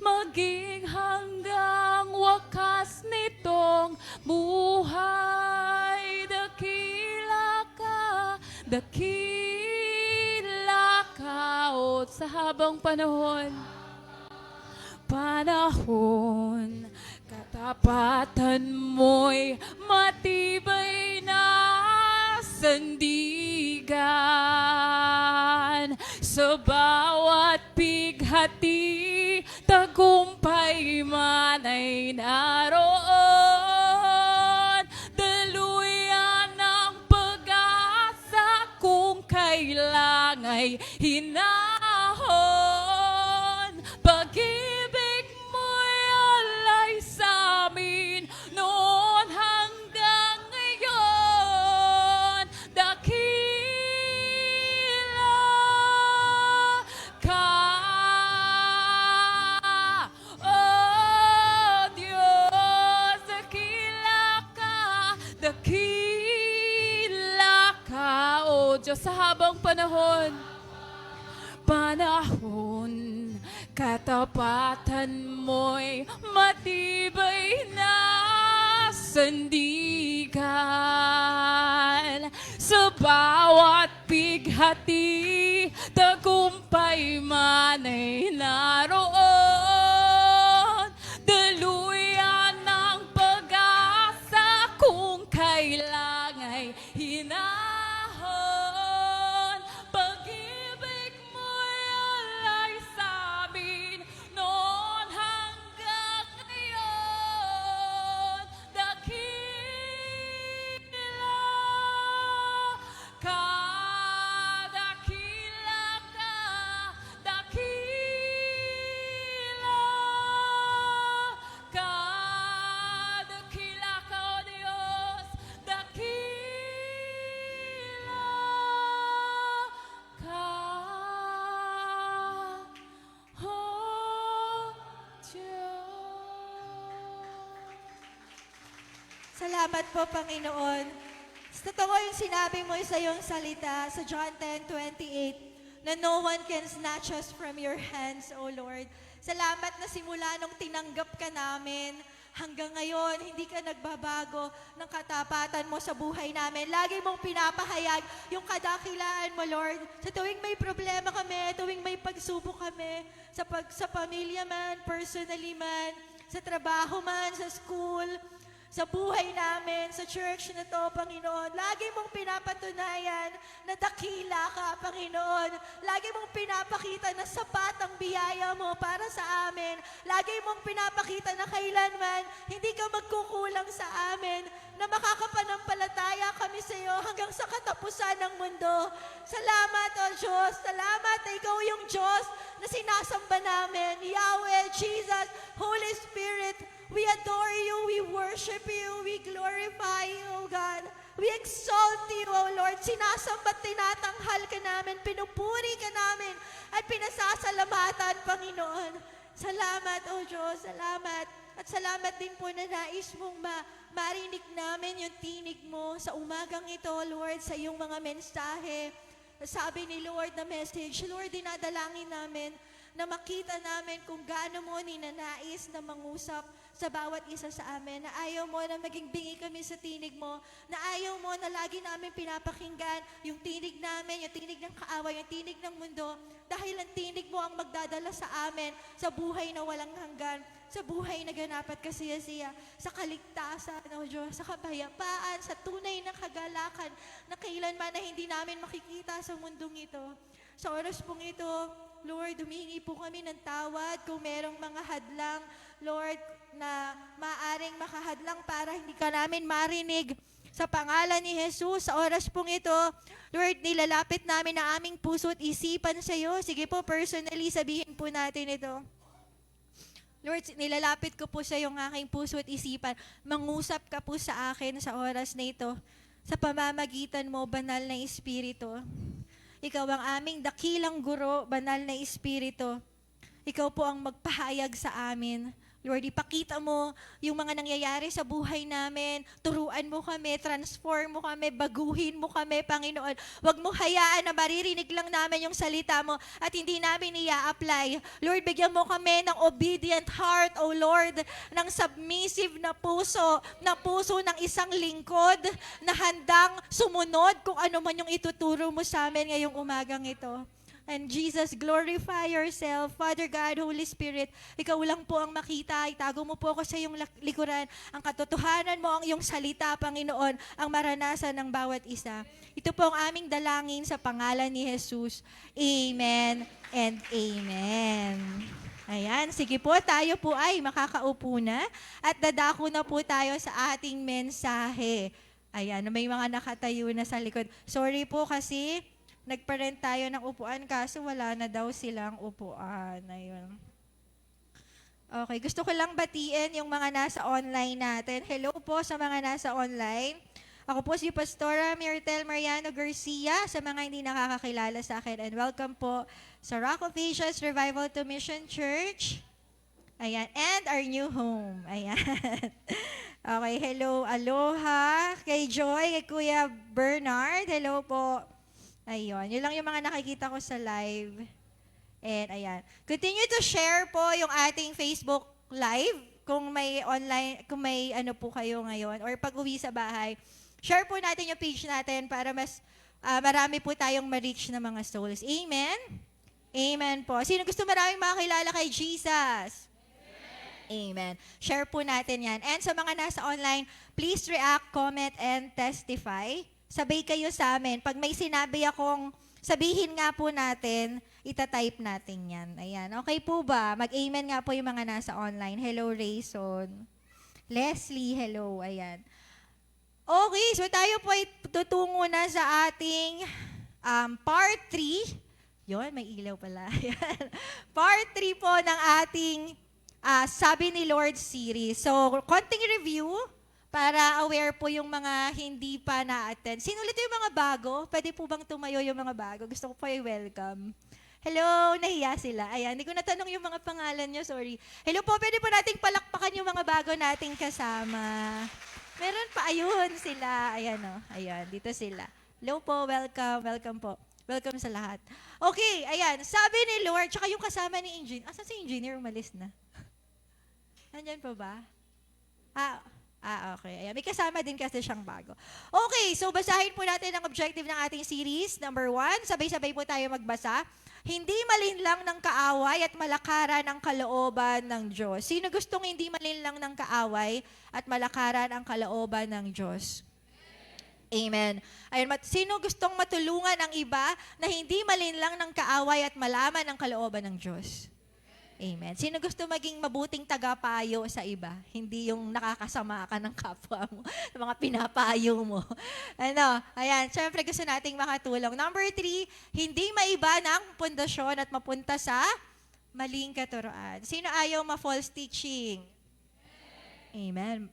maging hanggang wakas nitong buhay. Dakila ka, o sa habang panahon, katapatan mo'y matibay na sandigan. Sa bawat pighati, tagumpay man ay naroon. Daluyan ng pag-asa kung kailangan ay hinahon. Pag-ibig mo'y alay sa amin noon hanggang ngayon. Dakila ka, oh Diyos, dakila ka, oh Diyos, sa habang panahon, katapatan mo'y matibay na sandigan. Sa bawat pighati, tagumpay man ay naroon. Daluyan ng pag-asa kung kailangan ay hinahon. Pag-ibig mo'y alay sa amin noon hanggang ngayon. Dakila ka, O Diyos, dakila ka, O Diyos. Salamat po, Panginoon. Totoo yung sinabi mo sa iyong salita sa John 10:28. na no one can snatch us from your hands, O Lord. Salamat na simula nung tinanggap ka namin, hanggang ngayon, hindi ka nagbabago ng katapatan mo sa buhay namin. Lagi mong pinapahayag yung kadakilaan mo, Lord. Sa tuwing may problema kami, tuwing may pagsubok kami, sa pamilya man, personally man, sa trabaho man, sa school, sa buhay namin, sa church na to, Panginoon. Lagi mong pinapatunayan na dakila ka, Panginoon. Lagi mong pinapakita na sapat ang biyaya mo para sa amin. Lagi mong pinapakita na kailanman hindi ka magkukulang sa amin, na makakapanampalataya kami sa iyo hanggang sa katapusan ng mundo. Salamat, O Diyos. Salamat na Ikaw yung Diyos na sinasamba namin. Yahweh, Jesus, Holy Spirit, we adore you, we worship you, we glorify you, O God. We exalt you, O Lord. Sinasamba at tinatanghal ka namin, pinupuri ka namin, at pinasasalamatan, Panginoon. Salamat, O Diyos, salamat. At salamat din po na nais mong marinig namin yung tinig mo sa umagang ito, Lord, sa iyong mga mensahe. Sabi ni Lord na message, Lord, dinadalangin namin na makita namin kung gaano mo ninanais na mangusap sa bawat isa sa amin, na ayaw mo na maging bingi kami sa tinig mo, na ayaw mo na lagi namin pinapakinggan yung tinig namin, yung tinig ng kaaway, yung tinig ng mundo, dahil ang tinig mo ang magdadala sa amin sa buhay na walang hanggan, sa buhay na ganapat kasiyasiya, sa kaligtasan, O Diyos, sa kapayapaan, sa tunay na kagalakan na kailanman na hindi namin makikita sa mundong ito. Sa oras pong ito, Lord, humihingi po kami ng tawad kung merong mga hadlang, Lord, na maaring makahadlang para hindi ka namin marinig. Sa pangalan ni Jesus, sa oras pong ito, Lord, nilalapit namin ang aming puso at isipan sa iyo. Sige po, personally, sabihin po natin ito. Lord, nilalapit ko po sa iyo ang aking puso at isipan. Mangusap ka po sa akin sa oras na ito. Sa pamamagitan mo, banal na Espiritu. Ikaw ang aming dakilang guro, banal na Espiritu. Ikaw po ang magpahayag sa amin. Lord, ipakita mo yung mga nangyayari sa buhay namin. Turuan mo kami, transform mo kami, baguhin mo kami, Panginoon. Huwag mo hayaan na maririnig lang namin yung salita mo at hindi namin i-apply. Lord, bigyan mo kami ng obedient heart, O Lord, ng submissive na puso ng isang lingkod na handang sumunod kung ano man yung ituturo mo sa amin ngayong umagang ito. And Jesus, glorify yourself. Father God, Holy Spirit, ikaw lang po ang makita. Itago mo po ako sa iyong likuran. Ang katotohanan mo, ang iyong salita, Panginoon, ang maranasan ng bawat isa. Ito po ang aming dalangin sa pangalan ni Jesus. Amen and amen. Ayan, sige po, tayo po ay makakaupo na at dadako na po tayo sa ating mensahe. Ayan, may mga nakatayo na sa likod. Sorry po kasi nagparent tayo ng upuan kaso wala na daw silang upuan. Ayun. Okay, gusto ko lang batiin yung mga nasa online natin. Hello po sa mga nasa online. Ako po si Pastora Myrtle Mariano Garcia, sa mga hindi nakakakilala sa akin. And welcome po sa Rock of Ages Revival to Mission Church. Ayan, and our new home. Ayan. Okay, hello, aloha. Kay Joy, kay Kuya Bernard, hello po. Ayun, yun lang yung mga nakikita ko sa live. And ayan. Continue to share po yung ating Facebook live kung may online, kung may ano po kayo ngayon or pag-uwi sa bahay. Share po natin yung page natin para mas marami po tayong ma-reach na mga souls. Amen? Amen po. Sino gusto maraming makakilala kay Jesus? Amen. Share po natin yan. And sa mga nasa online, please react, comment, and testify. Sabay kayo sa amin. Pag may sinabi akong sabihin nga po natin, itatype natin yan. Ayan. Okay po ba? Mag-amen nga po yung mga nasa online. Hello, Rayson. Leslie, hello. Ayan. Okay, so tayo po ay tutungo na sa ating part 3. Yun, may ilaw pala. Ayan. Part 3 po ng ating Sabi ni Lord series. So, konting review para aware po yung mga hindi pa na-attend. Sino ulit yung mga bago? Pwede po bang tumayo yung mga bago? Gusto ko po i-welcome. Hello, nahiya sila. Ayan, hindi ko natanong yung mga pangalan nyo, sorry. Hello po, pwede po nating palakpakan yung mga bago nating kasama. Meron pa, ayun sila. Ayan o, ayan, dito sila. Hello po, welcome, welcome po. Welcome sa lahat. Okay, ayan. Sabi ni Lord, tsaka yung kasama ni Engineer. Asan si Engineer? Umalis na. Nandyan pa ba? Okay. Ayan. May kasama din kasi siyang bago. Okay, so basahin po natin ang objective ng ating series. Number 1, sabay-sabay po tayo magbasa. Hindi malinlang ng kaaway at malakaran ang kalooban ng Diyos. Sino gustong hindi malinlang ng kaaway at malakaran ang kalooban ng Diyos? Amen. Ayun, sino gustong matulungan ang iba na hindi malinlang ng kaaway at malaman ang kalooban ng Diyos? Amen. Sino gusto maging mabuting tagapayo sa iba? Hindi yung nakakasama ka ng kapwa mo, ng mga pinapayo mo. Ayan, syempre gusto nating makatulong. Number 3, hindi maiba ng pundasyon at mapunta sa maling katuroan. Sino ayaw ma-false teaching? Amen.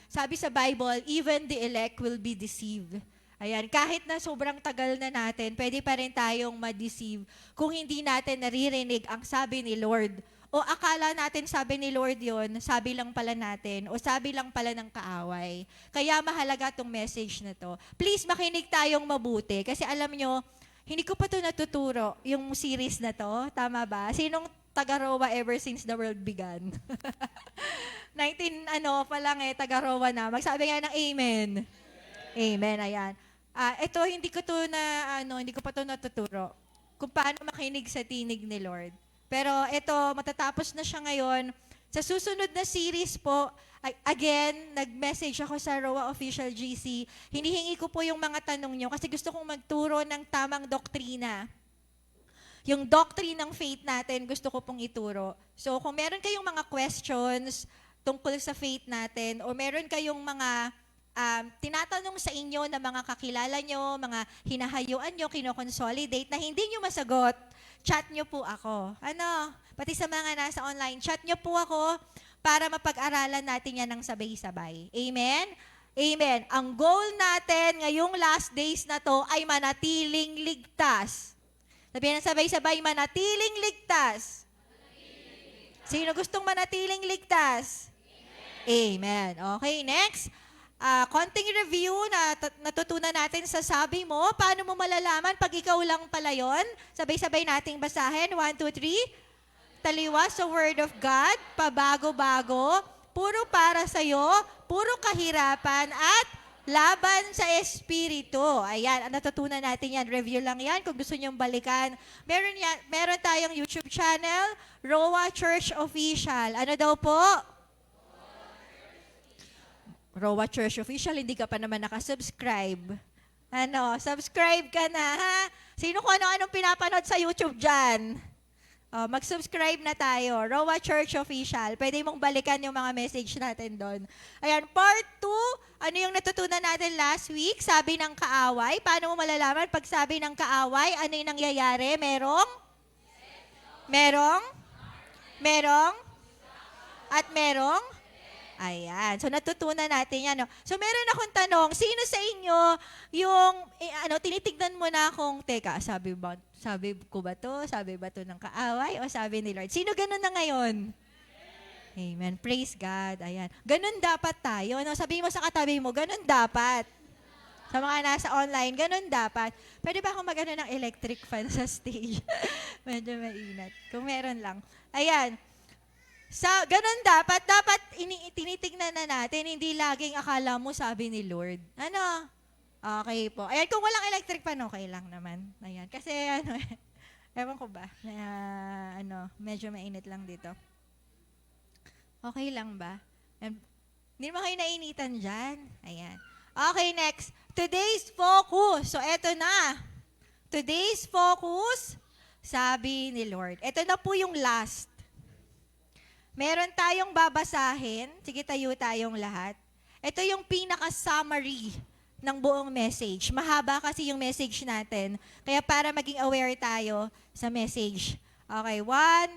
Sabi sa Bible, even the elect will be deceived. Ayan, kahit na sobrang tagal na natin, pwede pa rin tayong ma-deceive kung hindi natin naririnig ang sabi ni Lord. O akala natin sabi ni Lord yon, sabi lang pala natin, o sabi lang pala ng kaaway. Kaya mahalaga tong message na to. Please, makinig tayong mabuti. Kasi alam nyo, hindi ko pa to natuturo, yung series na to. Tama ba? Sinong taga-Rowa ever since the world began? 19 pa lang taga-Rowa na. Magsabi nga ng amen. Amen, ayan. Ito hindi ko pa to natuturo kung paano makinig sa tinig ni Lord. Pero ito, matatapos na siya ngayon. Sa susunod na series po, again, nag-message ako sa Rowa Official GC. Hinihingi ko po yung mga tanong nyo kasi gusto kong magturo ng tamang doktrina. Yung doctrine ng faith natin, gusto ko pong ituro. So kung meron kayong mga questions tungkol sa faith natin o meron kayong mga tinatanong sa inyo na mga kakilala nyo, mga hinahayuan nyo, kinoconsolidate na hindi nyo masagot, chat nyo po ako. Pati sa mga nasa online, chat nyo po ako para mapag-aralan natin yan ng sabay-sabay. Amen? Amen. Ang goal natin ngayong last days na to ay manatiling ligtas. Sabihin ng sabay-sabay, manatiling ligtas. Sino gustong manatiling ligtas? Amen. Okay, next. Konting review na natutunan natin sa sabi mo. Paano mo malalaman pag ikaw lang pala yun? Sabay-sabay nating basahin. 1, 2, 3. Taliwas sa Word of God, pabago-bago, puro para sa'yo, puro kahirapan, at laban sa Espiritu. Ayan, natutunan natin yan. Review lang yan kung gusto nyong balikan. Meron tayong YouTube channel, Rowa Church Official. Ano daw po? Rowa Church Official, hindi ka pa naman nakasubscribe. Subscribe ka na, ha? Sino kung ano-anong pinapanood sa YouTube dyan? Mag-subscribe na tayo. Rowa Church Official. Pwede mong balikan yung mga message natin doon. Ayan, part 2. Ano yung natutunan natin last week? Sabi ng kaaway. Paano mo malalaman pag sabi ng kaaway? Ano yung nangyayari? Merong? At merong? Ayan. So, natutunan natin yan. No? So, meron akong tanong. Sino sa inyo yung, tinitignan mo na kung, teka, sabi ko ba to? Sabi ba to ng kaaway? O sabi ni Lord? Sino ganun na ngayon? Amen. Praise God. Ayan. Ganun dapat tayo. No? Sabi mo sa katabi mo, ganun dapat. Sa mga nasa online, ganun dapat. Pwede ba akong mag-ano ng electric fan sa stage? Medyo mainat. Kung meron lang. Ayan. Ganun dapat tinitignan na natin, hindi laging akala mo sabi ni Lord. Okay po. Ayan, kung walang electric fan, okay lang naman. Ayan, kasi ewan ko ba, medyo mainit lang dito. Okay lang ba? Hindi mo kayo nainitan dyan. Ayan. Okay, next. Today's focus. So, eto na. Today's focus, sabi ni Lord. Eto na po yung last. Meron tayong babasahin. Sige, tayo tayong lahat. Ito yung pinaka-summary ng buong message. Mahaba kasi yung message natin. Kaya para maging aware tayo sa message. Okay, 1.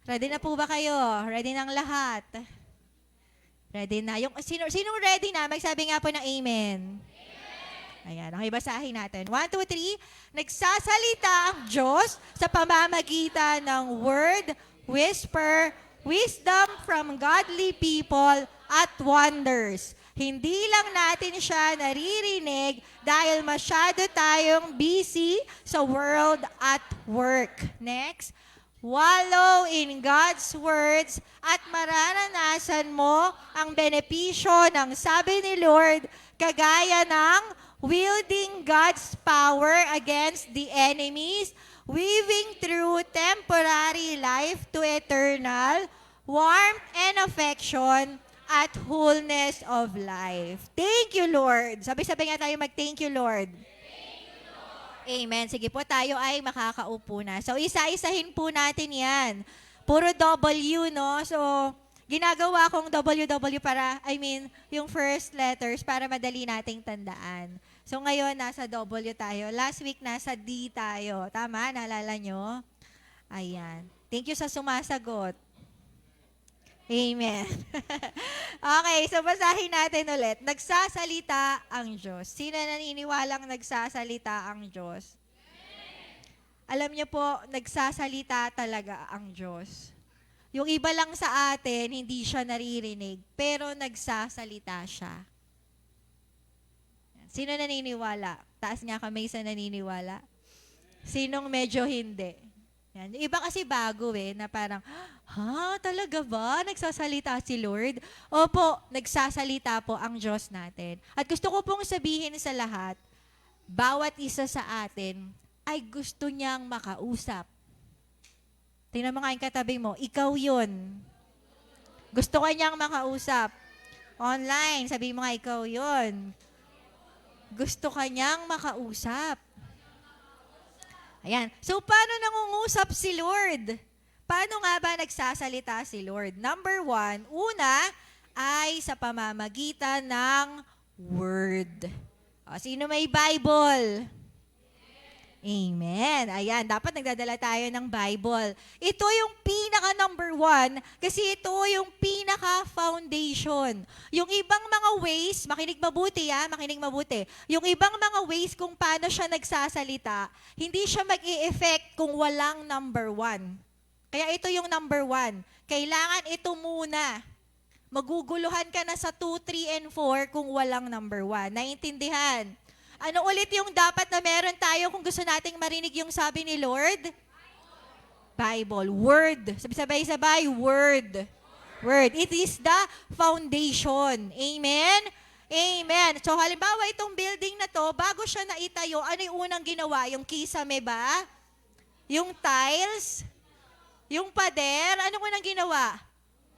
Ready na po ba kayo? Ready ng lahat? Ready na. Sinong ready na? Magsabi nga po ng amen. Ayan, okay, basahin natin. 1, 2, 3. Nagsasalita ang Diyos sa pamamagitan ng word, whisper, wisdom from godly people at wonders. Hindi lang natin siya naririnig dahil masyado tayong busy sa world at work. Next. Wallow in God's words at mararanasan mo ang benepisyo ng sabi ni Lord kagaya ng wielding God's power against the enemies, weaving through temporary life to eternal warmth and affection at wholeness of life. Thank you, Lord. Sabi-sabi nga tayo mag-thank you, Lord. Amen. Sige po, tayo ay makakaupo na. So, isa-isahin po natin yan. Puro W, no? So, ginagawa kong WW para, yung first letters para madali nating tandaan. So, ngayon, nasa W tayo. Last week, nasa D tayo. Tama? Naalala nyo? Ayan. Thank you sa sumasagot. Amen. Okay, so basahin natin ulit. Nagsasalita ang Diyos. Sino naniniwalang nagsasalita ang Diyos? Alam niyo po, nagsasalita talaga ang Diyos. Yung iba lang sa atin, hindi siya naririnig, pero nagsasalita siya. Sino naniniwala? Taas nga kamay sa naniniwala. Sinong medyo hindi? Yan. Yung iba kasi bago na parang, talaga ba? Nagsasalita si Lord? Opo, nagsasalita po ang Diyos natin. At gusto ko pong sabihin sa lahat, bawat isa sa atin ay gusto niyang makausap. Tingnan mo nga yung katabi mo, ikaw yun. Gusto ka niyang makausap. Online, sabi mo nga, ikaw yun. Gusto ka niyang makausap. Ayan. So, paano nangungusap si Lord? Paano nga ba nagsasalita si Lord? Number 1, una ay sa pamamagitan ng Word. O, sino may Bible? Amen. Ayan, dapat nagdadala tayo ng Bible. Ito yung pinaka number 1 kasi ito yung pinaka foundation. Yung ibang mga ways, makinig mabuti makinig mabuti. Yung ibang mga ways kung paano siya nagsasalita, hindi siya mag-i-effect kung walang number 1. Kaya ito yung number 1. Kailangan ito muna. Maguguluhan ka na sa 2, 3, and 4 kung walang number 1. Naiintindihan? Ano ulit yung dapat na meron tayo kung gusto nating marinig yung sabi ni Lord? Bible. Word. Sabay-sabay, Word. Word. It is the foundation. Amen? Amen. So halimbawa itong building na to, bago siya naitayo, ano yung unang ginawa? Yung kisame ba? Yung tiles? Yung pader? Ano unang ginawa?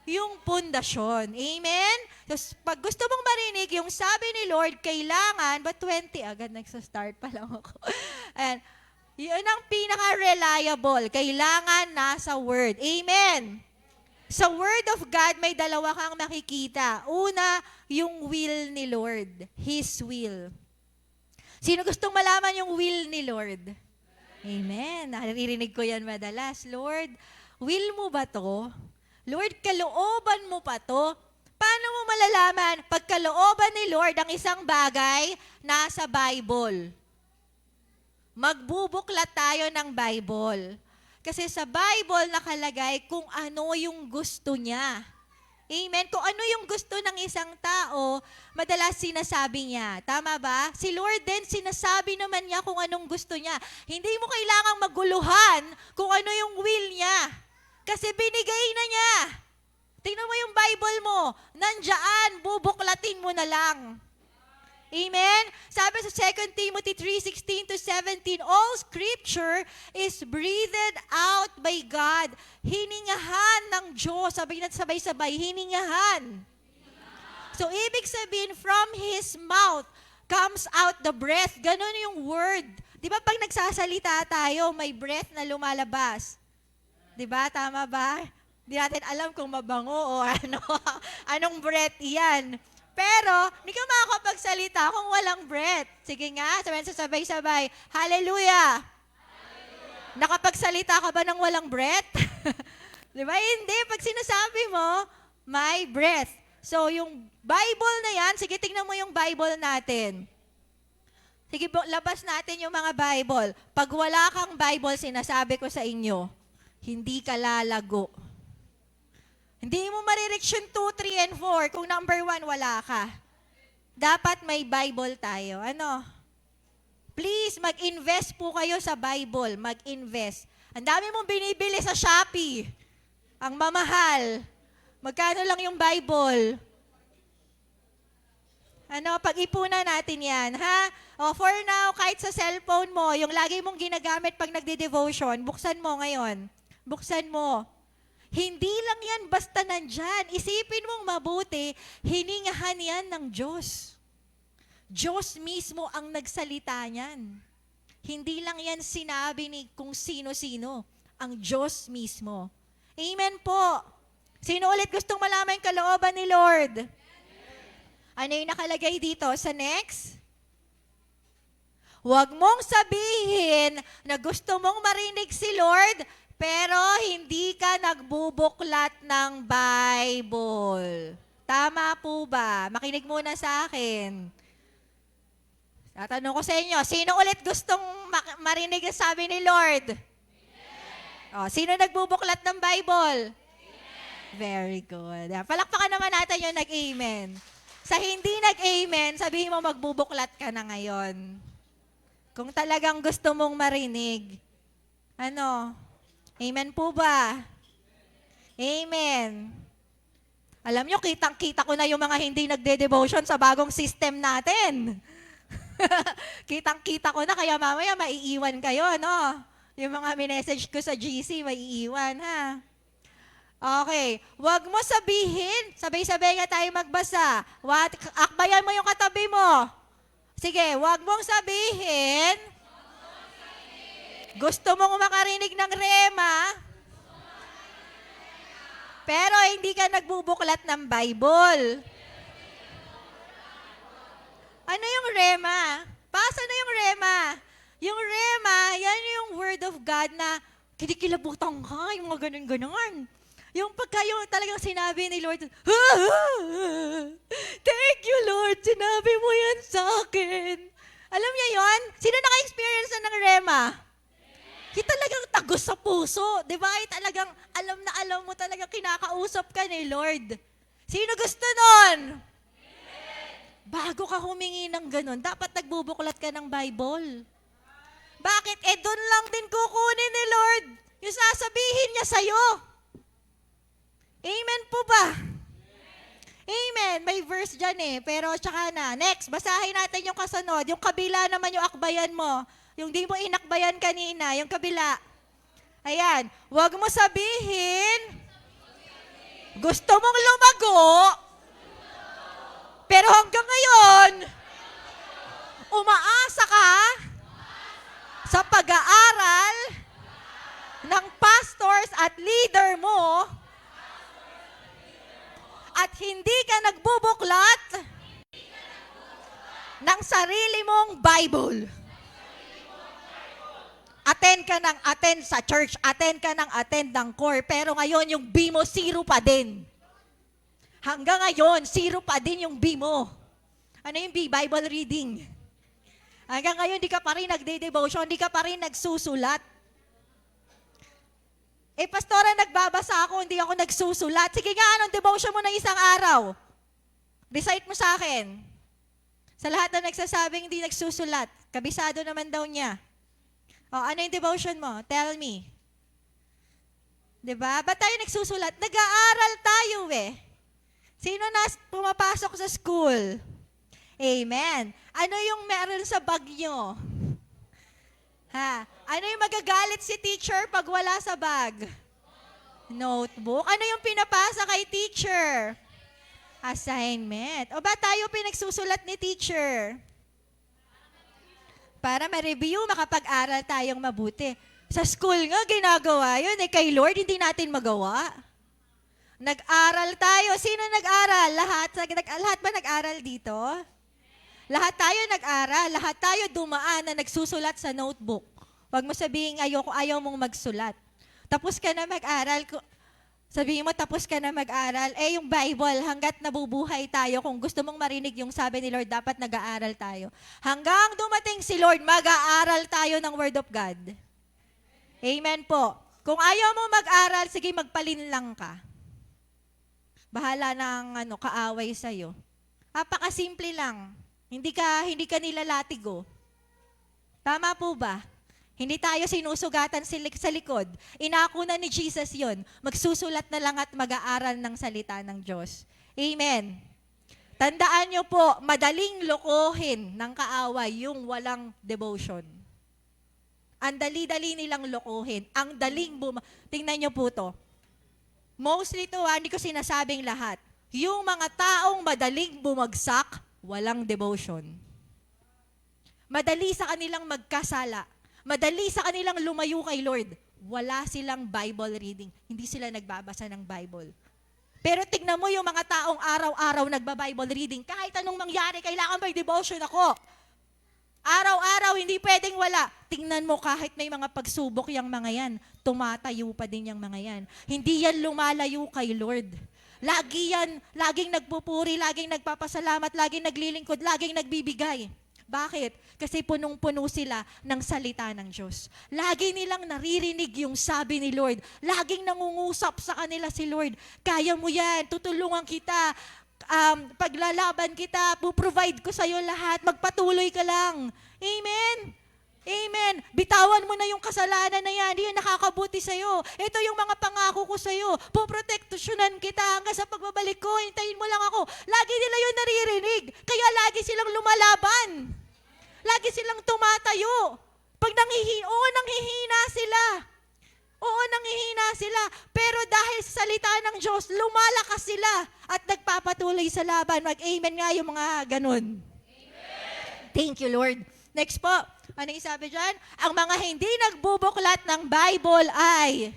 Yung pundasyon. Amen? So, pag gusto mong marinig, yung sabi ni Lord, kailangan, but 20, agad nagsa-start pa lang ako. Ayan. Yun ang pinaka-reliable. Kailangan nasa Word. Amen? Sa Word of God, may dalawa kang makikita. Una, yung will ni Lord. His will. Sino gustong malaman yung will ni Lord? Amen. Naririnig ko yan madalas. Lord, will mo ba to? Lord, kalooban mo pa to? Paano mo malalaman pag kalooban ni Lord ang isang bagay nasa Bible? Magbubuklat tayo ng Bible. Kasi sa Bible nakalagay kung ano yung gusto niya. Amen? Kung ano yung gusto ng isang tao, madalas sinasabi niya. Tama ba? Si Lord din, sinasabi naman niya kung anong gusto niya. Hindi mo kailangang maguluhan kung ano yung will niya. Kasi binigay na niya. Tingnan mo yung Bible mo. Nandyan, bubuklatin mo na lang. Amen? Sabi sa 2 Timothy 3:16-17, all scripture is breathed out by God. Hiningahan ng Diyos. Sabi natin sabay-sabay, hiningahan. So, ibig sabihin, from His mouth comes out the breath. Ganon yung word. Di ba pag nagsasalita tayo, may breath na lumalabas? Diba? Tama ba? Hindi natin alam kung mabango o anong breath yan. Pero, hindi ka makakapagsalita kung walang breath. Sige nga, sabay-sabay. Hallelujah! Nakapagsalita ka ba ng walang breath? Diba? Hindi. Pag sinasabi mo, may breath. So, yung Bible na yan, sige, tingnan mo yung Bible natin. Sige, labas natin yung mga Bible. Pag wala kang Bible, sinasabi ko sa inyo, hindi ka lalago. Hindi mo marireach yung 2, 3, and 4 kung number 1 wala ka. dapat may Bible tayo. Ano? Please, mag-invest po kayo sa Bible. Mag-invest. Ang dami mong binibili sa Shopee. Ang mamahal. Magkano lang yung Bible? Ano, pag-ipunan natin yan, ha? O, for now, kahit sa cellphone mo, yung lagi mong ginagamit pag nagde-devotion, buksan mo ngayon. Buksan mo. Hindi lang yan basta nandyan. Isipin mong mabuti, hiningahan yan ng Diyos. Diyos mismo ang nagsalita niyan. Hindi lang yan sinabi ni kung sino-sino. Ang Diyos mismo. Amen po. Sino ulit gustong malaman yung kalooban ni Lord? Ano yung nakalagay dito sa next? Huwag mong sabihin na gusto mong marinig si Lord, pero hindi ka nagbubuklat ng Bible. Tama po ba? Makinig muna sa akin. Tatanong ko sa inyo, sino ulit gustong marinig ang sabi ni Lord? O, sino nagbubuklat ng Bible? Very good. Palakpakan naman natin yung nag-amen. Sa hindi nag-amen, sabihin mo magbubuklat ka na ngayon. Kung talagang gusto mong marinig. Ano? Amen po ba? Amen. Alam nyo, kitang-kita ko na yung mga hindi nagde-devotion sa bagong system natin. Kitang-kita ko na, kaya mamaya maiiwan kayo, no? Yung mga minessage ko sa GC, maiiwan, ha? Okay. Huwag mo sabihin, sabay-sabay nga tayo magbasa. Akbayan mo yung katabi mo. Sige, huwag mong sabihin, gusto mong makarinig ng rema, pero hindi ka nagbubuklat ng Bible. Ano yung rema? Pasa na yung rema. Yung rema, yan yung word of God na kinikilabutan ka, yung mga ganun-ganon. Yung pagka yung talagang sinabi ni Lord, thank you Lord, sinabi mo yan sa akin. Alam niya yon? Sino naka-experience na ng rema? Yung talagang tagos sa puso. Di ba? Yung talagang alam na alam mo talagang kinakausap ka ni Lord. Sino gusto nun? Bago ka humingi ng ganun, dapat nagbubuklat ka ng Bible. Bakit? Doon lang din kukunin ni Lord yung sasabihin niya sa'yo. Amen po ba? Amen. May verse dyan pero tsaka na. Next, basahin natin yung kasunod. Yung kabila naman yung akbayan mo. Yung di mo inakbayan kanina, yung kabila. Ayan. Huwag mo sabihin, gusto mong lumago, pero hanggang ngayon, umaasa ka sa pag-aaral ng pastors at leader mo at hindi ka nagbubuklat ng sarili mong Bible. Attend ka ng attend sa church, attend ka ng attend ng core, pero ngayon yung B mo, zero pa din. Hanggang ngayon, zero pa din yung B mo. Ano yung B? Bible reading. Hanggang ngayon, di ka pa rin nagde-devotion, di ka pa rin nagsusulat. Pastora, nagbabasa ako, hindi ako nagsusulat. Sige nga, anong devotion mo na isang araw? Recite mo sa akin. Sa lahat na nagsasabing hindi nagsusulat, kabisado naman daw niya. Ano yung devotion mo? Tell me. Diba? Ba't tayo nagsusulat? Nag-aaral tayo Sino na pumapasok sa school? Amen. Ano yung meron sa bag nyo? Ano yung magagalit si teacher pag wala sa bag? Notebook. Ano yung pinapasa kay teacher? Assignment. O ba tayo pinagsusulat ni teacher? Para ma-review, makapag-aral tayong mabuti. Sa school nga, ginagawa yun. Kay Lord, hindi natin magawa. Nag-aral tayo. Sino nag-aral? Lahat ba nag-aral dito? Lahat tayo nag-aral. Lahat tayo dumaan na nagsusulat sa notebook. Huwag mo sabihin, ayaw mong magsulat. Tapos ka na mag-aral. Sabihin mo, tapos ka na mag-aral. Yung Bible, hanggat nabubuhay tayo, kung gusto mong marinig yung sabi ni Lord, dapat nag-aaral tayo. Hanggang dumating si Lord, mag-aaral tayo ng Word of God. Amen po. Kung ayaw mo mag-aral, sige, magpalin lang ka. Bahala ng kaaway sa'yo. Napakasimple lang. Hindi ka nilalatigo. Tama po ba? Hindi tayo sinusugatan sa likod. Inako na ni Jesus yon. Magsusulat na lang at mag-aaral ng salita ng Diyos. Amen. Tandaan nyo po, madaling lokohin ng kaaway yung walang devotion. Ang dali-dali nilang lokohin. Ang daling tingnan nyo po to. Mostly to, hindi ko sinasabing lahat. Yung mga taong madaling bumagsak, walang devotion. Madali sa kanilang magkasala. Madali sa kanilang lumayo kay Lord. Wala silang Bible reading. Hindi sila nagbabasa ng Bible. Pero tignan mo yung mga taong araw-araw nagba-Bible reading. Kahit anong mangyari, kailangan may devotion ako. Araw-araw, hindi pwedeng wala. Tingnan mo kahit may mga pagsubok yung mga yan, tumatayo pa din yung mga yan. Hindi yan lumalayo kay Lord. Laging nagpupuri, laging nagpapasalamat, laging naglilingkod, laging nagbibigay. Bakit? Kasi punong-puno sila ng salita ng Diyos. Lagi nilang naririnig yung sabi ni Lord. Laging nangungusap sa kanila si Lord. Kaya mo yan, tutulungan kita, paglalaban kita, puprovide ko sa'yo lahat, magpatuloy ka lang. Amen? Amen. Bitawan mo na yung kasalanan na yan. Hindi yan nakakabuti sa'yo. Ito yung mga pangako ko sa'yo. Puproteksyonan kita hanggang sa pagbabalik ko. Hintayin mo lang ako. Lagi nila yun naririnig. Kaya lagi silang lumalaban. Lagi silang tumatayo. Pag nanghihina sila. Oo, nanghihina sila. Pero dahil sa salita ng Diyos, lumalakas sila at nagpapatuloy sa laban. Mag-amen nga yung mga ganun. Amen. Thank you, Lord. Next po. Ano yung sabi dyan? Ang mga hindi nagbubuklat ng Bible ay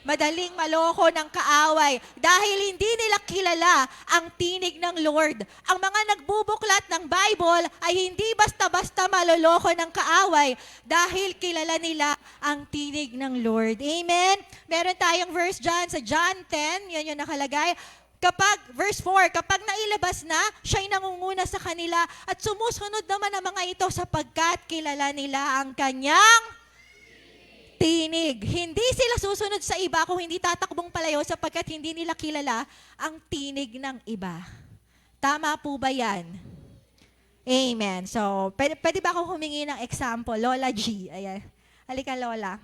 madaling maloko ng kaaway dahil hindi nila kilala ang tinig ng Lord. Ang mga nagbubuklat ng Bible ay hindi basta-basta maloloko ng kaaway dahil kilala nila ang tinig ng Lord. Amen? Meron tayong verse dyan sa John 10, yan yung nakalagay. Verse 4, kapag nailabas na, siya'y nangunguna sa kanila at sumusunod naman ang mga ito sapagkat kilala nila ang kanyang tinig. Hindi sila susunod sa iba kung hindi tatakbong palayo sapagkat hindi nila kilala ang tinig ng iba. Tama po ba yan? Amen. So, pwede ba akong humingi ng example? Lola G. Ayan. Halika, Lola.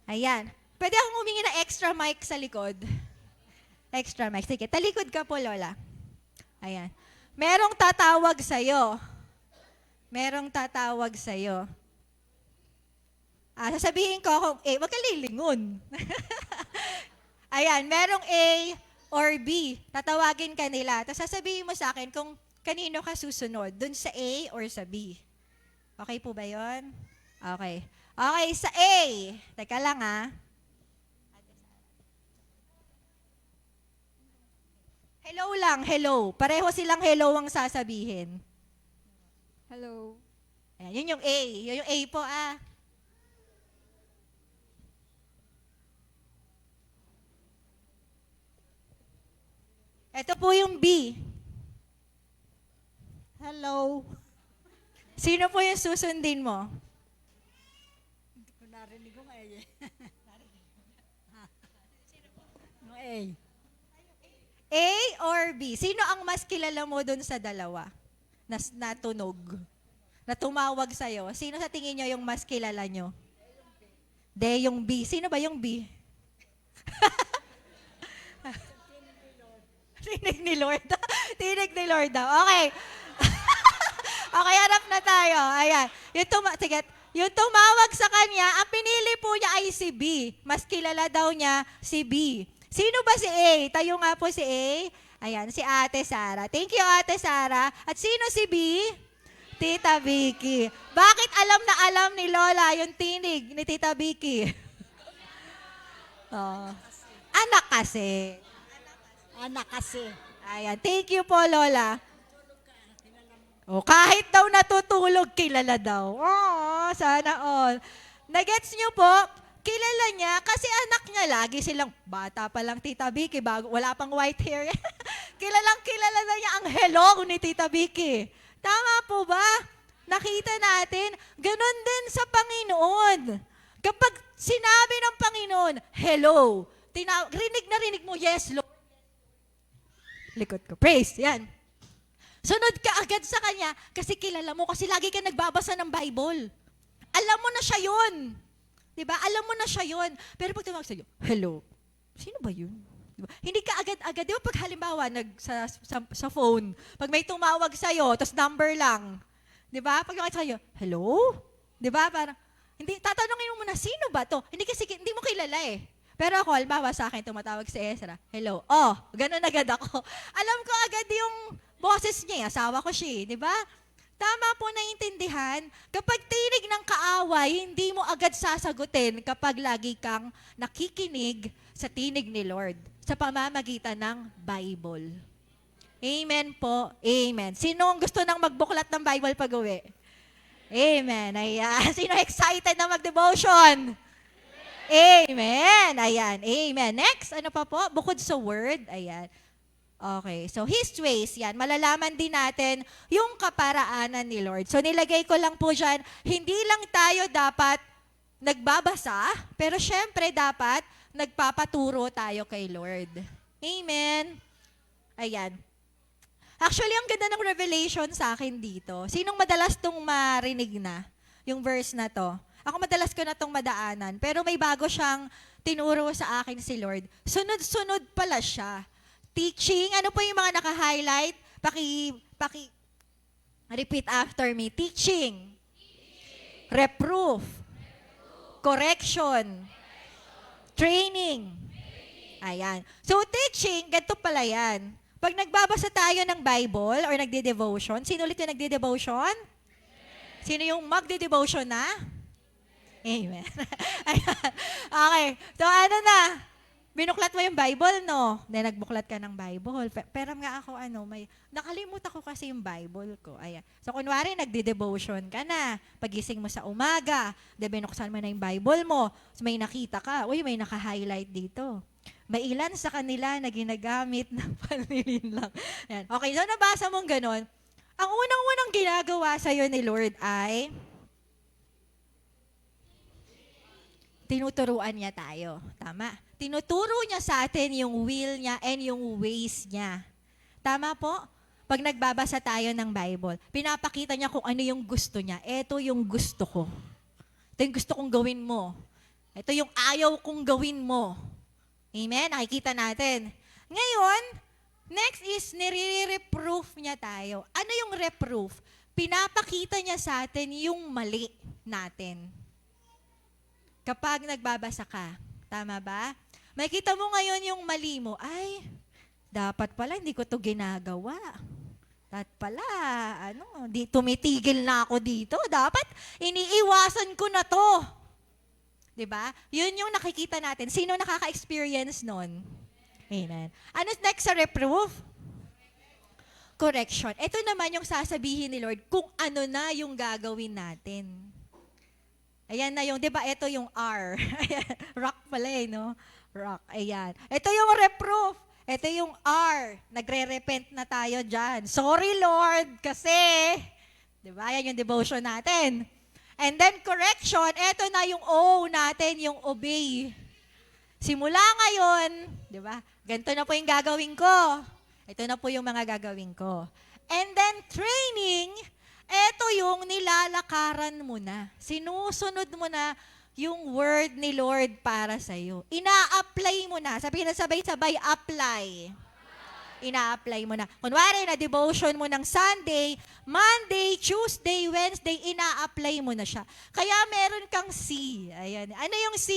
Ayan. Pwede akong humingi ng extra mic sa likod. Extra mic. Sige, talikod ka po, Lola. Ayan. Merong tatawag sa'yo. Merong tatawag sa'yo. Sasabihin ko kung A, wag ka lilingon. Ayan, merong A or B. Tatawagin ka nila. Tapos sasabihin mo sa akin kung kanino ka susunod. Dun sa A or sa B. Okay po ba yon? Okay. Okay, sa A. Teka lang Hello lang, hello. Pareho silang hello ang sasabihin. Hello. Ayan, yun yung A. Yun yung A po Ito po yung B. Hello. Sino po yung susundin mo? Hindi ko narinig yung A. Yung A. A or B? Sino ang mas kilala mo dun sa dalawa? Natunog. Na tumawag sa'yo. Sino sa tingin nyo yung mas kilala nyo? De, yung B. Sino ba yung B? Tinig ni Lord. Tinig ni Lord daw. Okay. Okay, harap na tayo. Ayan. Sige, yung tumawag sa kanya, ang pinili po niya ay si B. Mas kilala daw niya si B. Sino ba si A? Tayo nga po si A. Ayan, si Ate Sara. Thank you, Ate Sara. At sino si B? Tita Vicky. Bakit alam na alam ni Lola yung tinig ni Tita Vicky? Anak kasi. Anak kasi. Ayan, thank you po, Lola. Kahit daw natutulog, kilala daw. Sana all. Nagets niyo po? Kilala niya kasi anak niya lagi silang bata pa lang Tita Vicky, wala pang white hair. Kilala na niya ang hello ni Tita Vicky. Tama po ba? Nakita natin, ganun din sa Panginoon. Kapag sinabi ng Panginoon, hello, rinig na rinig mo, yes, Lord. likod ko. Praise, yan. Sunod ka agad sa kanya kasi kilala mo, kasi lagi ka nagbabasa ng Bible. Alam mo na siya yun. Diba? Alam mo na siya yun. Pero pag tumawag sa'yo, hello, sino ba yun? Diba? Hindi ka agad-agad. Di ba pag halimbawa sa phone, pag may tumawag sa'yo, tapos number lang. Di ba? Pag tumawag sa'yo, hello? Di ba? Parang, hindi, tatanungin mo muna, sino ba to? Hindi kasi, hindi mo kilala eh. Pero ako, halimbawa sa akin, tumatawag si Ezra, hello. Oh, ganun agad ako. Alam ko agad yung boses niya, asawa ko siya, di ba? Tama po naiintindihan. Kapag tinig ng kaaway, hindi mo agad sasagutin kapag lagi kang nakikinig sa tinig ni Lord sa pamamagitan ng Bible. Amen po. Amen. Sino ang gusto nang magbuklat ng Bible pag-uwi? Amen. Ayan. Sino excited na mag-devotion? Amen. Ayan. Amen. Next, ano pa po? Bukod sa word. Ayan. Okay. So, His ways, yan. Malalaman din natin yung kaparaanan ni Lord. So, nilagay ko lang po dyan, hindi lang tayo dapat nagbabasa, pero syempre dapat nagpapaturo tayo kay Lord. Amen. Ayan. Actually, ang ganda ng revelation sa akin dito. Sinong madalas tong marinig na? Yung verse na to. Ako madalas ko na tong madaanan, pero may bago siyang tinuro sa akin si Lord. Sunod-sunod pala siya. Teaching, ano po yung mga naka-highlight? Repeat after me. Teaching. Reproof. Correction. Training. Ayan. So, teaching, ganito pala yan. Pag nagbabasa tayo ng Bible or nagde-devotion, sino ulit yung nagde-devotion? Sino yung magde-devotion na? Amen. Ayan. Okay. So, ano na? Binuklat mo yung Bible, no? Then, nagbuklat ka ng Bible. Pero nga ako, nakalimutan ko kasi yung Bible ko. Ayan. So, kunwari, nagde-devotion ka na. Pagising mo sa umaga, binuksan mo na yung Bible mo. So, may nakita ka. Uy, may naka-highlight dito. May ilan sa kanila na ginagamit ng panlilinlang. Ayan. Okay, so nabasa mong ganon. Ang unang-unang ginagawa sa'yo ni Lord ay tinuturuan niya tayo. Tama? Tinuturo niya sa atin yung will niya and yung ways niya. Tama po? Pag nagbabasa tayo ng Bible, pinapakita niya kung ano yung gusto niya. Ito yung gusto ko. Ito yung gusto kong gawin mo. Ito yung ayaw kong gawin mo. Amen? Nakikita natin. Ngayon, next is nire-reproof niya tayo. Ano yung reproof? Pinapakita niya sa atin yung mali natin. Kapag nagbabasa ka. Tama ba? Makita mo ngayon yung mali mo. Ay, dapat pala hindi ko to ginagawa. Dapat pala, tumitigil na ako dito. Dapat iniiwasan ko na to. 'Di ba? Yun yung nakikita natin. Sino nakaka-experience nun? Amen. Ano next sa reproof? Correction. Ito naman yung sasabihin ni Lord kung ano na yung gagawin natin. Ayan na yung, 'di ba? Ito yung R. Rock pala no? Rock. Ayan. Ito yung reproof. Ito yung R. Nagre-repent na tayo dyan. Sorry, Lord, kasi, 'di ba? Yan yung devotion natin. And then correction, eto na yung O natin, yung obey. Simula ngayon, di ba? Ganito na po yung gagawin ko. Ito na po yung mga gagawin ko. And then training, eto yung nilalakaran mo na. Sinusunod mo na yung word ni Lord para sa'yo. Ina-apply mo na. Sabihin na sabay-sabay, apply. Ina-apply mo na. Kunwari, na devotion mo ng Sunday, Monday, Tuesday, Wednesday, ina-apply mo na siya. Kaya meron kang C. Ayan. Ano yung C?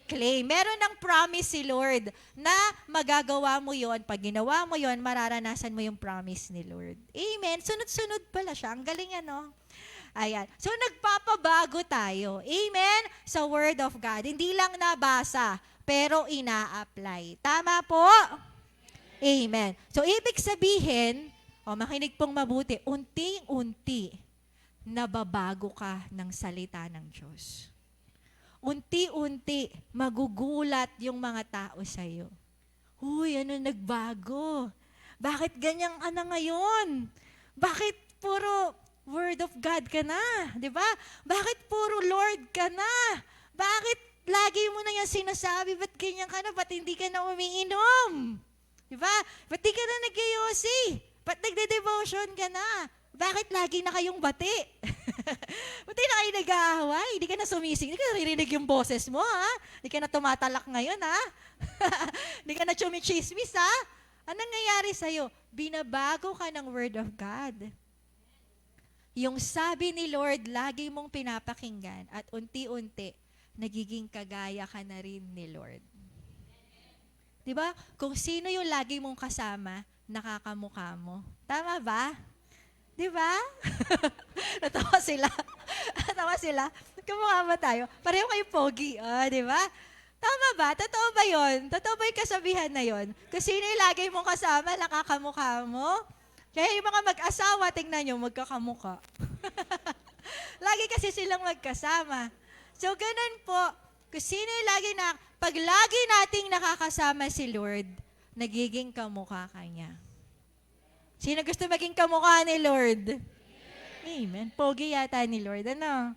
Claim. Meron ng promise si Lord na magagawa mo yon. Pag ginawa mo yon, mararanasan mo yung promise ni Lord. Amen. Sunod-sunod pala siya. Ang galing Ayan. So, nagpapabago tayo. Amen? Sa Word of God. Hindi lang nabasa, pero ina-apply. Tama po? Amen. So, ibig sabihin, makinig pong mabuti, unti-unti, nababago ka ng salita ng Diyos. Unti-unti, magugulat yung mga tao sa'yo. Uy, nagbago? Bakit ganyang ngayon? Bakit puro Word of God ka na? Diba? Bakit puro Lord ka na? Bakit lagi mo na yan sinasabi? Ba't ganyan ka na? Ba't hindi ka na umiinom? Di ba? Ba't di ka na nag-UC? Ba't nagde-devotion ka na? Bakit lagi na kayong bati? Ba't di na kayo nag-aaway? Di ka na sumising. Di ka naririnig yung boses mo, ha? Di ka na tumatalak ngayon, ha? Di ka na chumichismis, ha? Anong nangyayari sa'yo? Binabago ka ng Word of God. Yung sabi ni Lord, lagi mong pinapakinggan at unti-unti, nagiging kagaya ka na rin ni Lord. Diba? Kung sino yung lagi mong kasama, nakakamukha mo. Tama ba? Diba? Natawa sila. Natawa sila. Kamukha ba tayo? Pareho kayo pogi. Diba? Tama ba? Totoo ba yun? Totoo ba yung kasabihan na yun? Kung sino yung lagi mong kasama, nakakamukha mo? Kaya yung mga mag-asawa, tingnan nyo, magkakamuka. Lagi kasi silang magkasama. So, ganun po. Kung sino yung pag lagi nating nakakasama si Lord, nagiging kamukha ka niya. Sino gusto maging kamukha ni Lord? Amen. Pogi yata ni Lord. Ano?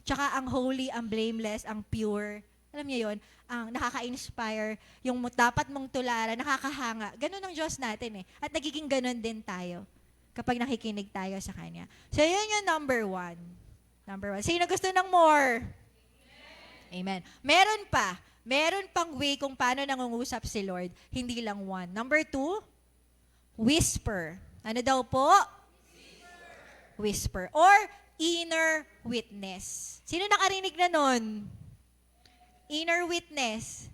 Tsaka ang holy, ang blameless, ang pure. Alam niyo yun? Ang nakaka-inspire, yung dapat mong tularan, nakakahanga. Ganun ang Diyos natin eh. At nagiging ganun din tayo kapag nakikinig tayo sa Kanya. So, yun yung number one. Number one. Sino gusto ng more? Amen. Meron pa. Meron pang way kung paano nangungusap si Lord. Hindi lang one. Number two, whisper. Ano daw po? Whisper. Or inner witness. Sino nakarinig na nun? Inner witness.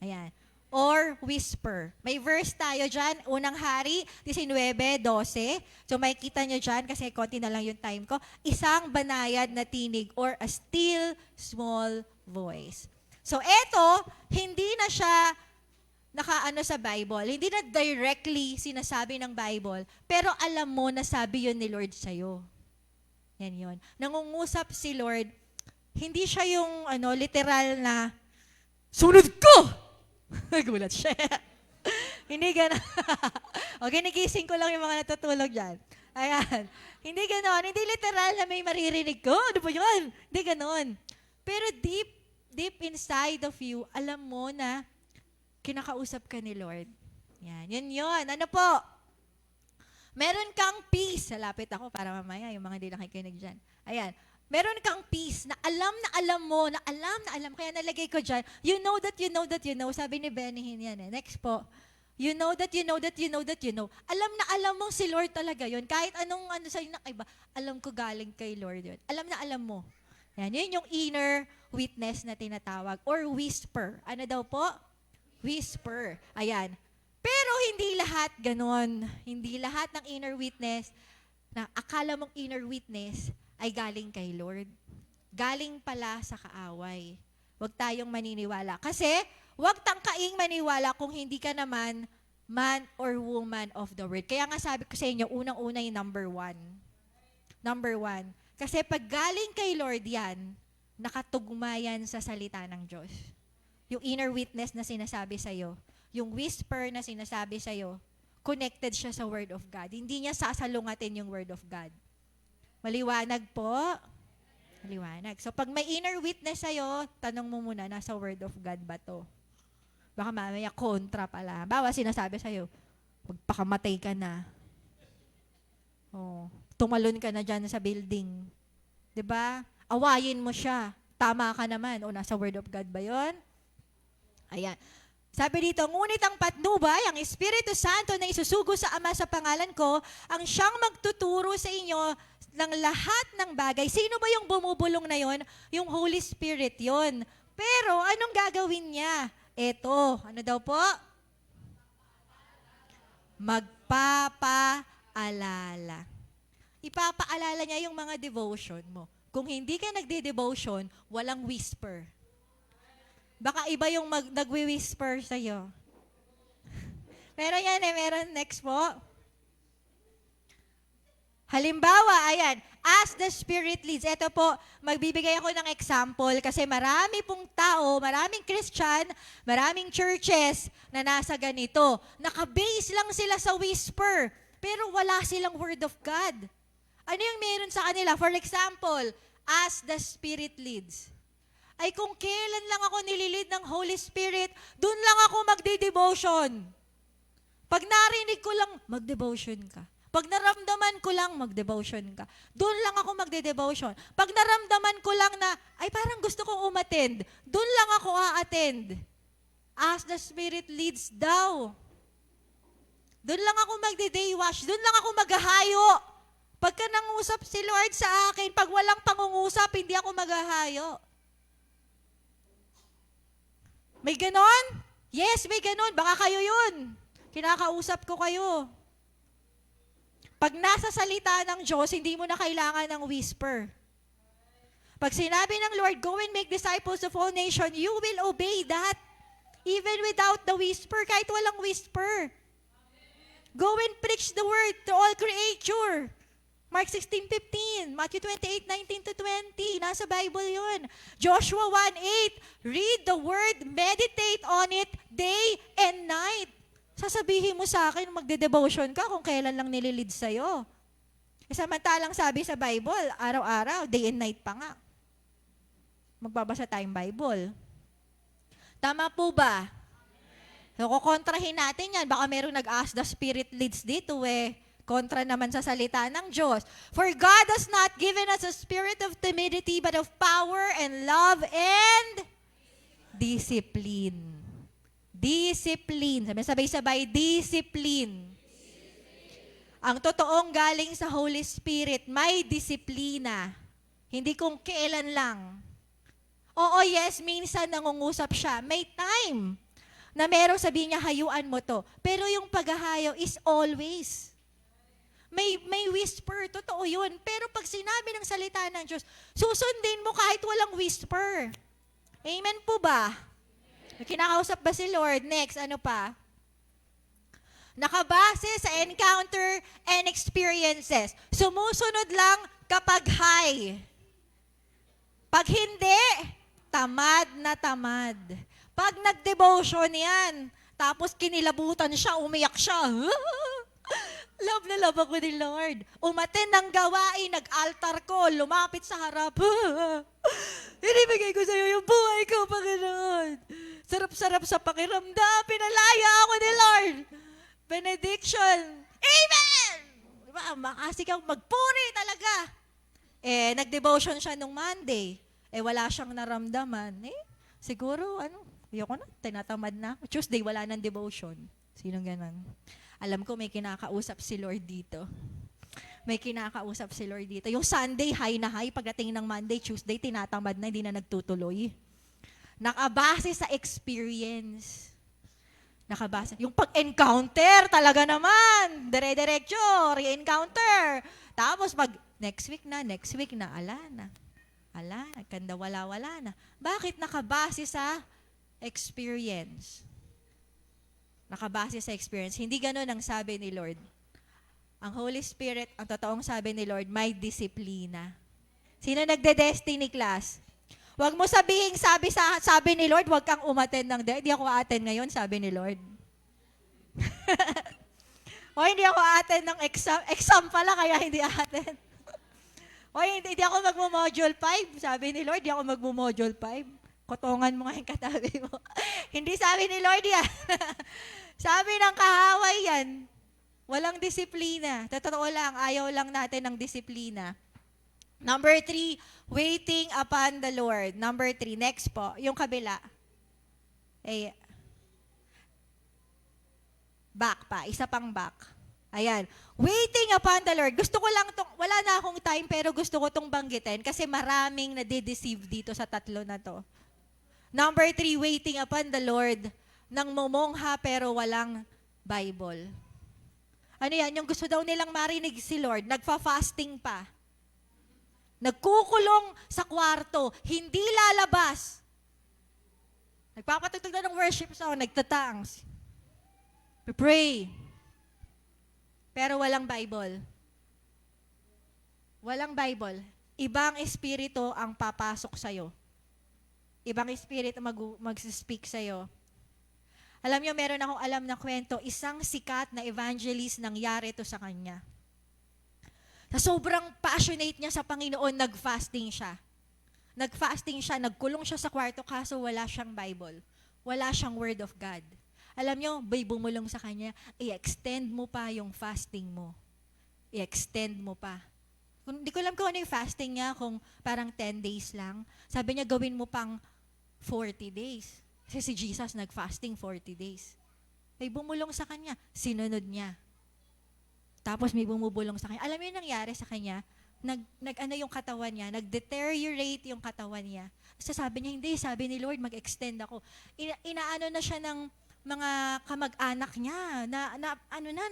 Ayan. Or whisper. May verse tayo dyan. Unang Hari, 19:12. So may kita nyo dyan kasi konti na lang yung time ko. Isang banayad na tinig or a still small voice. So eto, hindi na siya nakaano sa Bible. Hindi na directly sinasabi ng Bible. Pero alam mo na sabi yun ni Lord sa'yo. Yan yun. Nangungusap si Lord. Hindi siya yung literal na, sunod ko! Nagulat siya. Hindi gano'n. O, ginigising ko lang yung mga natutulog dyan. Ayan. Hindi gano'n. Hindi literal na may maririnig ko. Ano po yun? Hindi gano'n. Pero deep inside of you, alam mo na kinakausap ka ni Lord. Yan. Yun. Ano po? Meron kang peace. Salapit ako para mamaya yung mga hindi nakikinig dyan. Ayan. Meron kang peace na alam mo, na alam. Kaya nalagay ko dyan, you know that you know that you know. Sabi ni Benny yan eh. Next po. You know that you know that you know that you know. Alam na alam mo si Lord talaga yun. Kahit anong sa'yo na iba, alam ko galing kay Lord yun. Alam na alam mo. Yan. Yun yung inner witness na tinatawag. Or whisper. Ano daw po? Whisper. Ayan. Pero hindi lahat ganon. Hindi lahat ng inner witness na akala mong inner witness ay galing kay Lord. Galing pala sa kaaway. Huwag tayong maniniwala. Kasi, huwag tangkaing maniwala kung hindi ka naman man or woman of the word. Kaya nga sabi ko sa inyo, unang-una yung number one. Number one. Kasi pag galing kay Lord yan, nakatugma yan sa salita ng Diyos. Yung inner witness na sinasabi sa'yo, yung whisper na sinasabi sa'yo, connected siya sa Word of God. Hindi niya sasalungatin yung Word of God. Maliwanag po? Maliwanag. So, pag may inner witness sa'yo, tanong mo muna, nasa Word of God ba to? Baka mamaya kontra pala. Bawa sinasabi sa'yo, magpakamatay ka na. Oh, tumalon ka na dyan sa building. 'Di ba? Awayin mo siya. Tama ka naman. O, nasa Word of God ba yon? Ayan. Sabi dito, ngunit ang patnubay, ang Espiritu Santo na isusugo sa Ama sa pangalan ko, ang siyang magtuturo sa inyo ng lahat ng bagay. Sino ba yung bumubulong na yon? Yung Holy Spirit yon. Pero anong gagawin niya? Eto, ano daw po? Magpapaalala. Ipapaalala niya yung mga devotion mo. Kung hindi ka nagde-devotion, walang whisper. Baka iba yung nagwi-whisper sa'yo. Meron yan eh. Meron. Next po. Halimbawa, ayan. As the Spirit leads. Ito po, magbibigay ako ng example kasi marami pong tao, maraming Christian, maraming churches na nasa ganito. Nakabase lang sila sa whisper, pero wala silang Word of God. Ano yung meron sa kanila? For example, as the Spirit leads. Ay kung kailan lang ako nililid ng Holy Spirit, dun lang ako magde-devotion. Pag narinig ko lang, mag-devotion ka. Pag naramdaman ko lang, mag-devotion ka. Doon lang ako magde-devotion. Pag naramdaman ko lang na, ay parang gusto kong umattend, doon lang ako a-attend. As the Spirit leads daw. Doon lang ako magde-day wash. Doon lang ako maghahayo. Pagka nangusap si Lord sa akin, pag walang pangungusap, hindi ako maghahayo. May ganon? Yes, may ganon. Baka kayo yun. Kinakausap ko kayo. Pag nasa salita ng Diyos, hindi mo na kailangan ng whisper. Pag sinabi ng Lord, go and make disciples of all nations, you will obey that. Even without the whisper, kahit walang whisper. Go and preach the word to all creature. Mark 16:15, Matthew 28:19 to 20, nasa Bible yun. Joshua 1:8, read the word, meditate on it day and night. Sasabihin mo sa akin, magde-devotion ka kung kailan lang nililid sa'yo. Samantalang sabi sa Bible, araw-araw, day and night pa nga. Magbabasa tayong Bible. Tama po ba? So, kukontrahin natin yan. Baka merong nag-ask the Spirit leads dito kontra naman sa salita ng Diyos. For God has not given us a spirit of timidity, but of power and love and discipline. Discipline. Sabay-sabay, discipline. Ang totoong galing sa Holy Spirit, may disiplina. Hindi kung kailan lang. Oo, yes, minsan nangungusap siya. May time na merong sabihin niya, hayuan mo to. Pero yung paghahayo is always. May whisper, totoo yun. Pero pag sinabi ng salita ng Diyos, susundin mo kahit walang whisper. Amen po ba? Kinakausap ba si Lord? Next, ano pa? Nakabase sa encounter and experiences. Sumusunod lang kapag high. Pag hindi, tamad na tamad. Pag nag-devotion yan, tapos kinilabutan siya, umiyak siya. Love na love ako ni Lord. Umaten ng gawain, nag-altar ko, lumapit sa harap. Inibigay ko sa iyo yung buhay ko, Panginoon. Sarap-sarap sa pakiramdam, pinalaya ako ni Lord. Benediction. Amen! Diba? Makasikaw, magpuri talaga. Nag-devotion siya nung Monday. Wala siyang naramdaman. Siguro, ayoko na, tinatamad na. Tuesday, wala nang devotion. Sinong ganon? Alam ko may kinakausap si Lord dito. May kinakausap si Lord dito. Yung Sunday, high na high. Pagdating ng Monday, Tuesday, tinatamad na, hindi na nagtutuloy. Nakabase sa experience. Nakabase. Yung pag-encounter, talaga naman. Dire-diretso, re-encounter. Tapos pag next week na, ala na. Ala, kanda wala na. Bakit nakabase sa experience? Nakabase sa experience. Hindi ganun ang sabi ni Lord. Ang Holy Spirit, ang totoong sabi ni Lord, may disiplina. Sino nagde-destiny class? Huwag mo sabihin, sabi ni Lord, huwag kang umattend ng hindi ako a-attend ngayon, sabi ni Lord. O hindi ako a-attend ng exam. Exam pala, kaya hindi a-attend. O hindi ako magmo-module 5, sabi ni Lord, hindi ako magmo-module 5. Kotongan mo nga yung katabi mo. Hindi sabi ni Lord yan. Sabi ng kahaway yan. Walang disiplina. Totoo lang, ayaw lang natin ng disiplina. Number 3, waiting upon the Lord. Number 3, next po, yung kabila. Back pa, isa pang back. Ayan. Waiting upon the Lord. Gusto ko lang wala na akong time, pero gusto ko tong banggitin kasi maraming nadideceive dito sa tatlo na to. Number 3, waiting upon the Lord. Nang mumongha pero walang Bible. Ano yan? Yung gusto daw nilang marinig si Lord, nagfa-fasting pa. Nagkukulong sa kwarto, hindi lalabas. Nagpapatugtog na ng worship song, nagtatangs. Pray. Pero walang Bible. Walang Bible. Ibang espiritu ang papasok sa'yo. Ibang espiritu mag-speak sa'yo. Alam niyo, meron akong alam na kwento, isang sikat na evangelist nangyari to sa kanya. Sa sobrang passionate niya sa Panginoon, nag-fasting siya. Nag-fasting siya, nagkulong siya sa kwarto kaso wala siyang Bible. Wala siyang Word of God. Alam nyo, may bumulong sa kanya, i-extend mo pa yung fasting mo. I-extend mo pa. Hindi ko alam kung ano yung fasting niya, kung parang 10 days lang. Sabi niya, gawin mo pang 40 days. Kasi si Jesus nag-fasting 40 days. May bumulong sa kanya, sinunod niya. Tapos may bumubulong sa kanya. Alam mo yung nangyari sa kanya? Ano yung katawan niya? Nag-deteriorate yung katawan niya. So sabi niya, hindi, sabi ni Lord, mag-extend ako. Inaano na siya ng mga kamag-anak niya,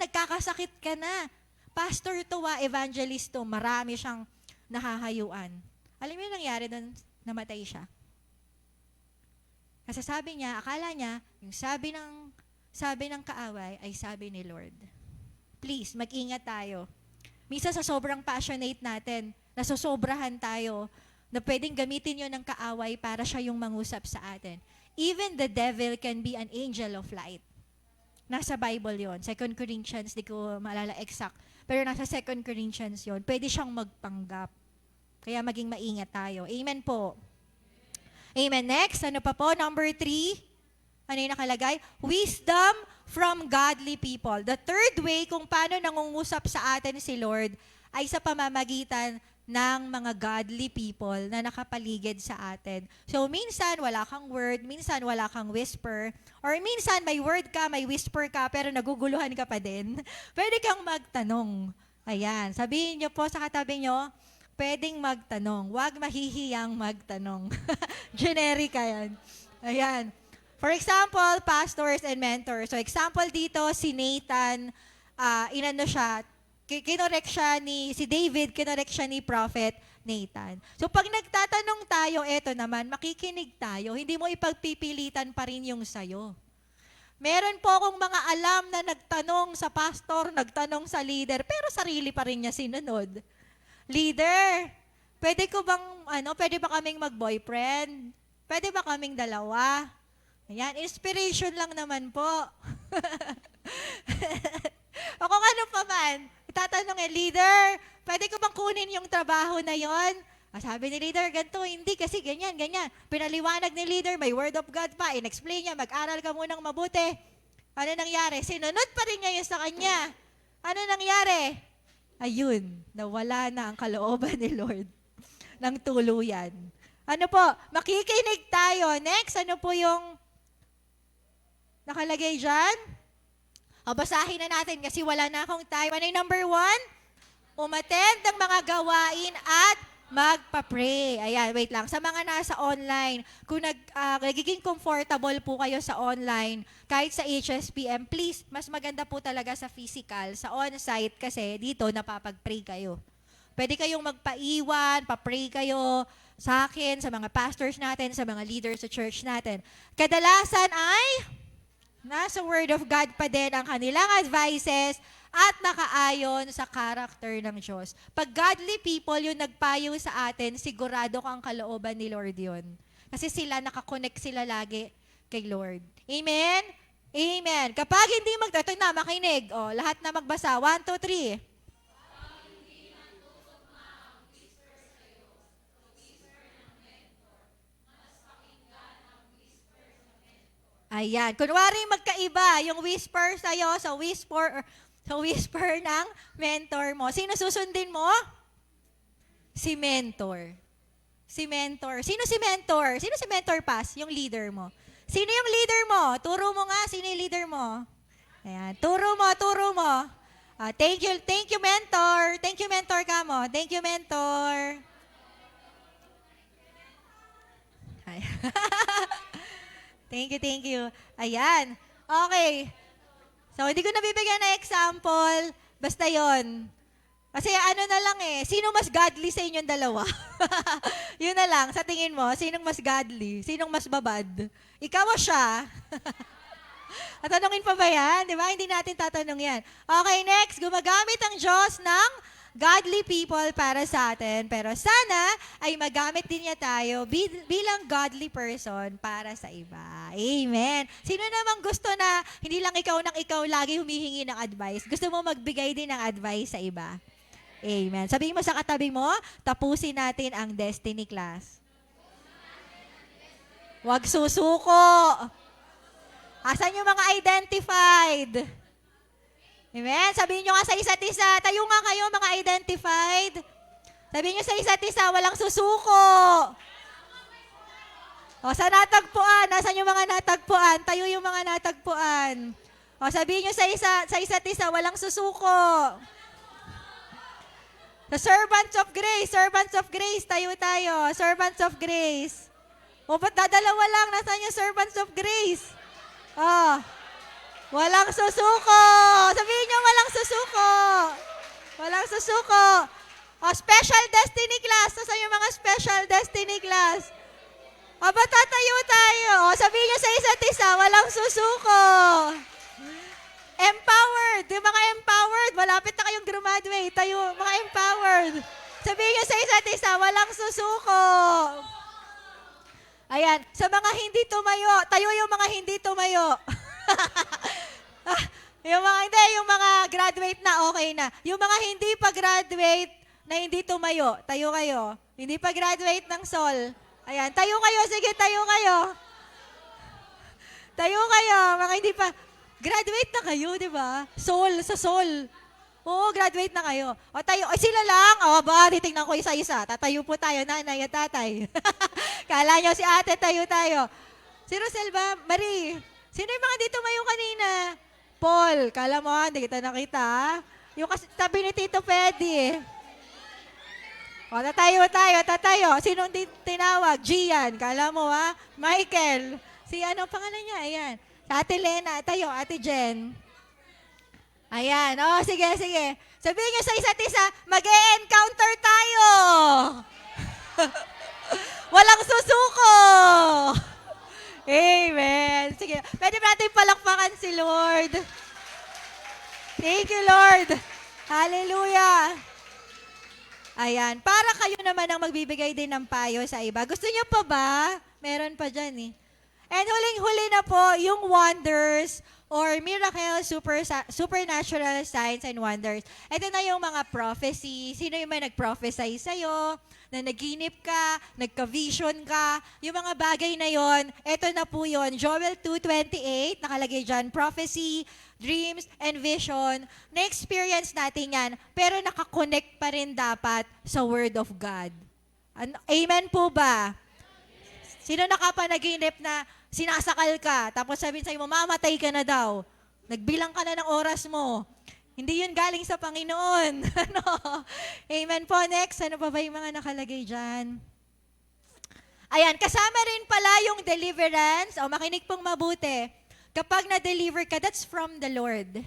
nagkakasakit ka na. Pastor to, evangelist to, marami siyang nahahayuan. Alam mo yung nangyari doon, namatay siya. Kasi sabi niya, akala niya, yung sabi ng kaaway ay sabi ni Lord. Please, mag-ingat tayo. Minsan sa sobrang passionate natin, nasosobrahan tayo, na pwedeng gamitin yun ng kaaway para siya yung mangusap sa atin. Even the devil can be an angel of light. Nasa Bible yon, 2 Corinthians, di ko maalala exact, pero nasa 2 Corinthians yon, pwede siyang magpanggap. Kaya maging maingat tayo. Amen po. Amen. Next, ano pa po? Number 3. Ano yung nakalagay? Wisdom from godly people. The third way kung paano nangungusap sa atin si Lord ay sa pamamagitan ng mga godly people na nakapaligid sa atin. So, minsan wala kang word, minsan wala kang whisper, or minsan may word ka, may whisper ka, pero naguguluhan ka pa din. Pwede kang magtanong. Ayan, sabihin niyo po sa katabi niyo, pwedeng magtanong. Huwag mahihiyang magtanong. Generic yan. Ayan. For example, pastors and mentors. So example dito, si Nathan, inano siya, kinorek siya si David, kinorek siya ni Prophet Nathan. So pag nagtatanong tayo, eto naman, makikinig tayo. Hindi mo ipagpipilitan pa rin yung sayo. Meron po akong mga alam na nagtanong sa pastor, nagtanong sa leader, pero sarili pa rin niya sinunod. Leader, pwede ba kaming mag-boyfriend? Pwede ba kaming dalawa? Ayan, inspiration lang naman po. O kung ano pa man, itatanong leader, pwede ko bang kunin yung trabaho na yon? Sabi ni leader, ganito, hindi kasi ganyan. Pinaliwanag ni leader, may word of God pa, in-explain niya, mag-aral ka munang mabuti. Ano nangyari? Sinunod pa rin niya yun sa kanya. Ano nangyari? Ayun, nawala na ang kalooban ni Lord ng tuluyan. Ano po, makikinig tayo. Next, ano po yung nakalagay dyan? O, basahin na natin kasi wala na akong time. Ano yung number 1? Umattend ng mga gawain at magpa-pray. Ayan, wait lang. Sa mga nasa online, kung nagiging comfortable po kayo sa online, kahit sa HSPM, please, mas maganda po talaga sa physical, sa on-site kasi dito napapag-pray kayo. Pwede kayong magpaiwan, pa-pray kayo sa akin, sa mga pastors natin, sa mga leaders sa church natin. Kadalasan ay nasa Word of God pa din ang kanilang advices at nakaayon sa character ng Diyos. Pag godly people yung nagpayo sa atin, sigurado kang kalooban ni Lord yun. Kasi nakakonect sila lagi kay Lord. Amen? Amen. Kapag hindi ito na, makinig. O, lahat na magbasa. 1, 2, 3. Ayan. Kunwari magkaiba yung whisper sa'yo sa whisper ng mentor mo. Sino susundin mo? Si mentor. Si mentor. Sino si mentor? Sino si mentor pass? Yung leader mo. Sino yung leader mo? Turo mo nga, sino yung leader mo? Ayan. Turo mo. Thank you, mentor. Thank you, mentor ka mo. Thank you, mentor. Thank you. Ayan. Okay. So, hindi ko nabibigyan na example. Basta yon. Kasi ano na lang sino mas godly sa inyong dalawa? Yun na lang, sa tingin mo, sinong mas godly? Sinong mas babad? Ikaw o siya? Tatanungin pa ba yan? Di ba? Hindi natin tatanong yan. Okay, next. Gumagamit ang Diyos ng godly people para sa atin. Pero sana ay magamit din niya tayo bilang godly person para sa iba. Amen. Sino namang gusto na hindi lang ikaw lagi humihingi ng advice? Gusto mo magbigay din ng advice sa iba? Amen. Sabihin mo sa katabi mo, tapusin natin ang Destiny Class. Huwag susuko. Asan yung mga identified? Amen? Sabihin nyo nga sa isa't isa, tayo nga kayo mga identified. Sabihin nyo sa isa't isa, walang susuko. O, sa natagpuan, nasan yung mga natagpuan? Tayo yung mga natagpuan. O, sabihin nyo sa isa't isa, walang susuko. The servants of grace, tayo. Servants of grace. O, ba't dadalawa lang? Nasaan yung servants of grace? Oh, walang susuko. Sabihin nyo, walang susuko. Walang susuko. O, special destiny class. Nasaan yung mga special destiny class? O, ba't tatayo tayo? O, sabihin nyo sa isa't isa, walang susuko. Empowered. Yung mga empowered, malapit na kayong graduate. Tayo, mga empowered. Sabihin nyo sa isa't isa, walang susuko. Ayan, sa mga hindi tumayo, tayo yung mga hindi tumayo. yung mga graduate na, okay na. Yung mga hindi pa graduate na hindi tumayo, tayo kayo. Hindi pa graduate ng SOL. Ayan, tayo kayo, sige, tayo kayo. Tayo kayo, mga hindi pa. Graduate na kayo, di ba? SOL, sa SOL. Oo, graduate na kayo. O tayo, ay sila lang. O ba, titignan ko isa-isa. Tatayo po tayo, nanay at tatay. Kala nyo si ate, tayo. Sino Selva? Marie. Sino yung mga dito mayo kanina? Paul. Kala mo, hindi kita nakita, ha? Yung tabi ni Tito Freddy. O, tatayo. Sinong tinawag? Gian. Kala mo, ha? Michael. Si ano pangalan niya? Ayan. Ate Lena. Tayo, Ate Jen. Ayan. O, sige. Sabihin nyo sa isa't isa, mag-e-encounter tayo. Walang susuko. Amen. Sige, pwede ba natin palakpakan si Lord? Thank you, Lord. Hallelujah. Ayan. Para kayo naman ang magbibigay din ng payo sa iba. Gusto niyo pa ba? Meron pa dyan eh. And huling-huli na po, yung wonders or miracle, supernatural signs and wonders. Ito na yung mga prophecy. Sino yung may nag-prophesy sa'yo, na naginip ka, nagka-vision ka, yung mga bagay na yon, ito na po yon. Joel 2:28, nakalagay dyan, prophecy, dreams, and vision. Na-experience natin yan, pero nakakonect pa rin dapat sa Word of God. Amen po ba? Sino nakapanaginip na sinasakal ka, tapos sabihin sa'yo, mamamatay ka na daw. Nagbilang ka na ng oras mo. Hindi yun galing sa Panginoon. Ano? Amen po. Next, ano pa ba yung mga nakalagay dyan? Ayan, kasama rin pala yung deliverance. O, makinig pong mabuti. Kapag na-deliver ka, that's from the Lord.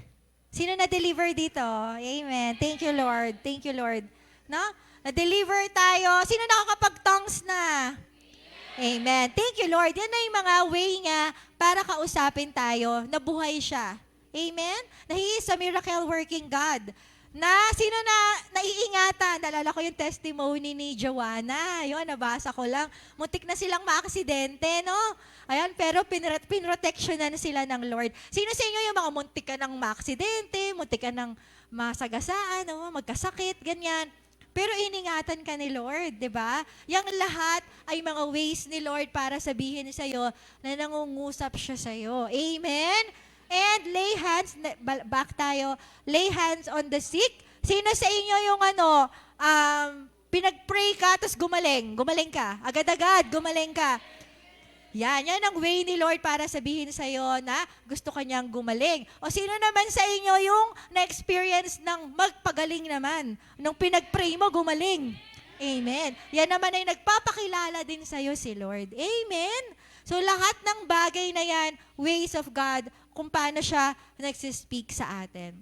Sino na-deliver dito? Amen. Thank you, Lord. Thank you, Lord. No? Na-deliver tayo. Sino nakakapag-tongues na? Amen. Thank you, Lord. Yan na yung mga way niya para kausapin tayo na buhay siya. Amen? Na He is a miracle working God. Na sino na naiingatan? Nalala ko yung testimony ni Joanna. Yun, nabasa ko lang. Muntik na silang maaksidente, no? Ayan, pero pinrotectionan sila ng Lord. Sino sa inyo yung mga muntik ka ng maaksidente, muntik ka ng masagasaan, no? Magkasakit, ganyan. Pero iningatan ka ni Lord, di ba? Yang lahat ay mga ways ni Lord para sabihin sa'yo na nangungusap siya sa'yo. Amen? And lay hands, back tayo, lay hands on the sick. Sino sa inyo yung pinag-pray ka, tapos gumaling ka, agad-agad, gumaling ka. Yan ang way ni Lord para sabihin sa'yo na gusto ka niyang gumaling. O sino naman sa inyo yung na-experience ng magpagaling naman? Nung pinag-pray mo, gumaling. Amen. Yan naman ay nagpapakilala din sa'yo si Lord. Amen. So lahat ng bagay na yan, ways of God, kung paano siya nagsispeak sa atin.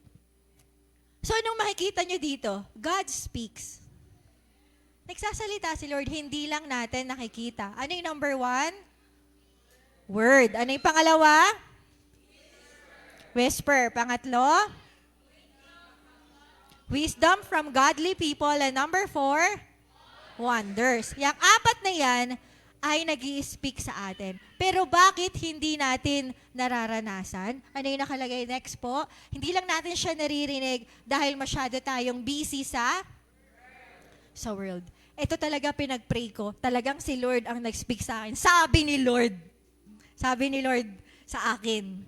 So nung makikita nyo dito, God speaks. Nagsasalita si Lord, hindi lang natin nakikita. Ano yung number 1? Word. Ano yung pangalawa? Whisper. Pangatlo? Wisdom from godly people. And number 4? Wonders. Yung 4 na yan ay nag-i-speak sa atin. Pero bakit hindi natin nararanasan? Ano yung nakalagay next po? Hindi lang natin siya naririnig dahil masyado tayong busy sa world. Ito talaga pinag-pray ko. Talagang si Lord ang nag-speak sa akin. Sabi ni Lord, sa akin.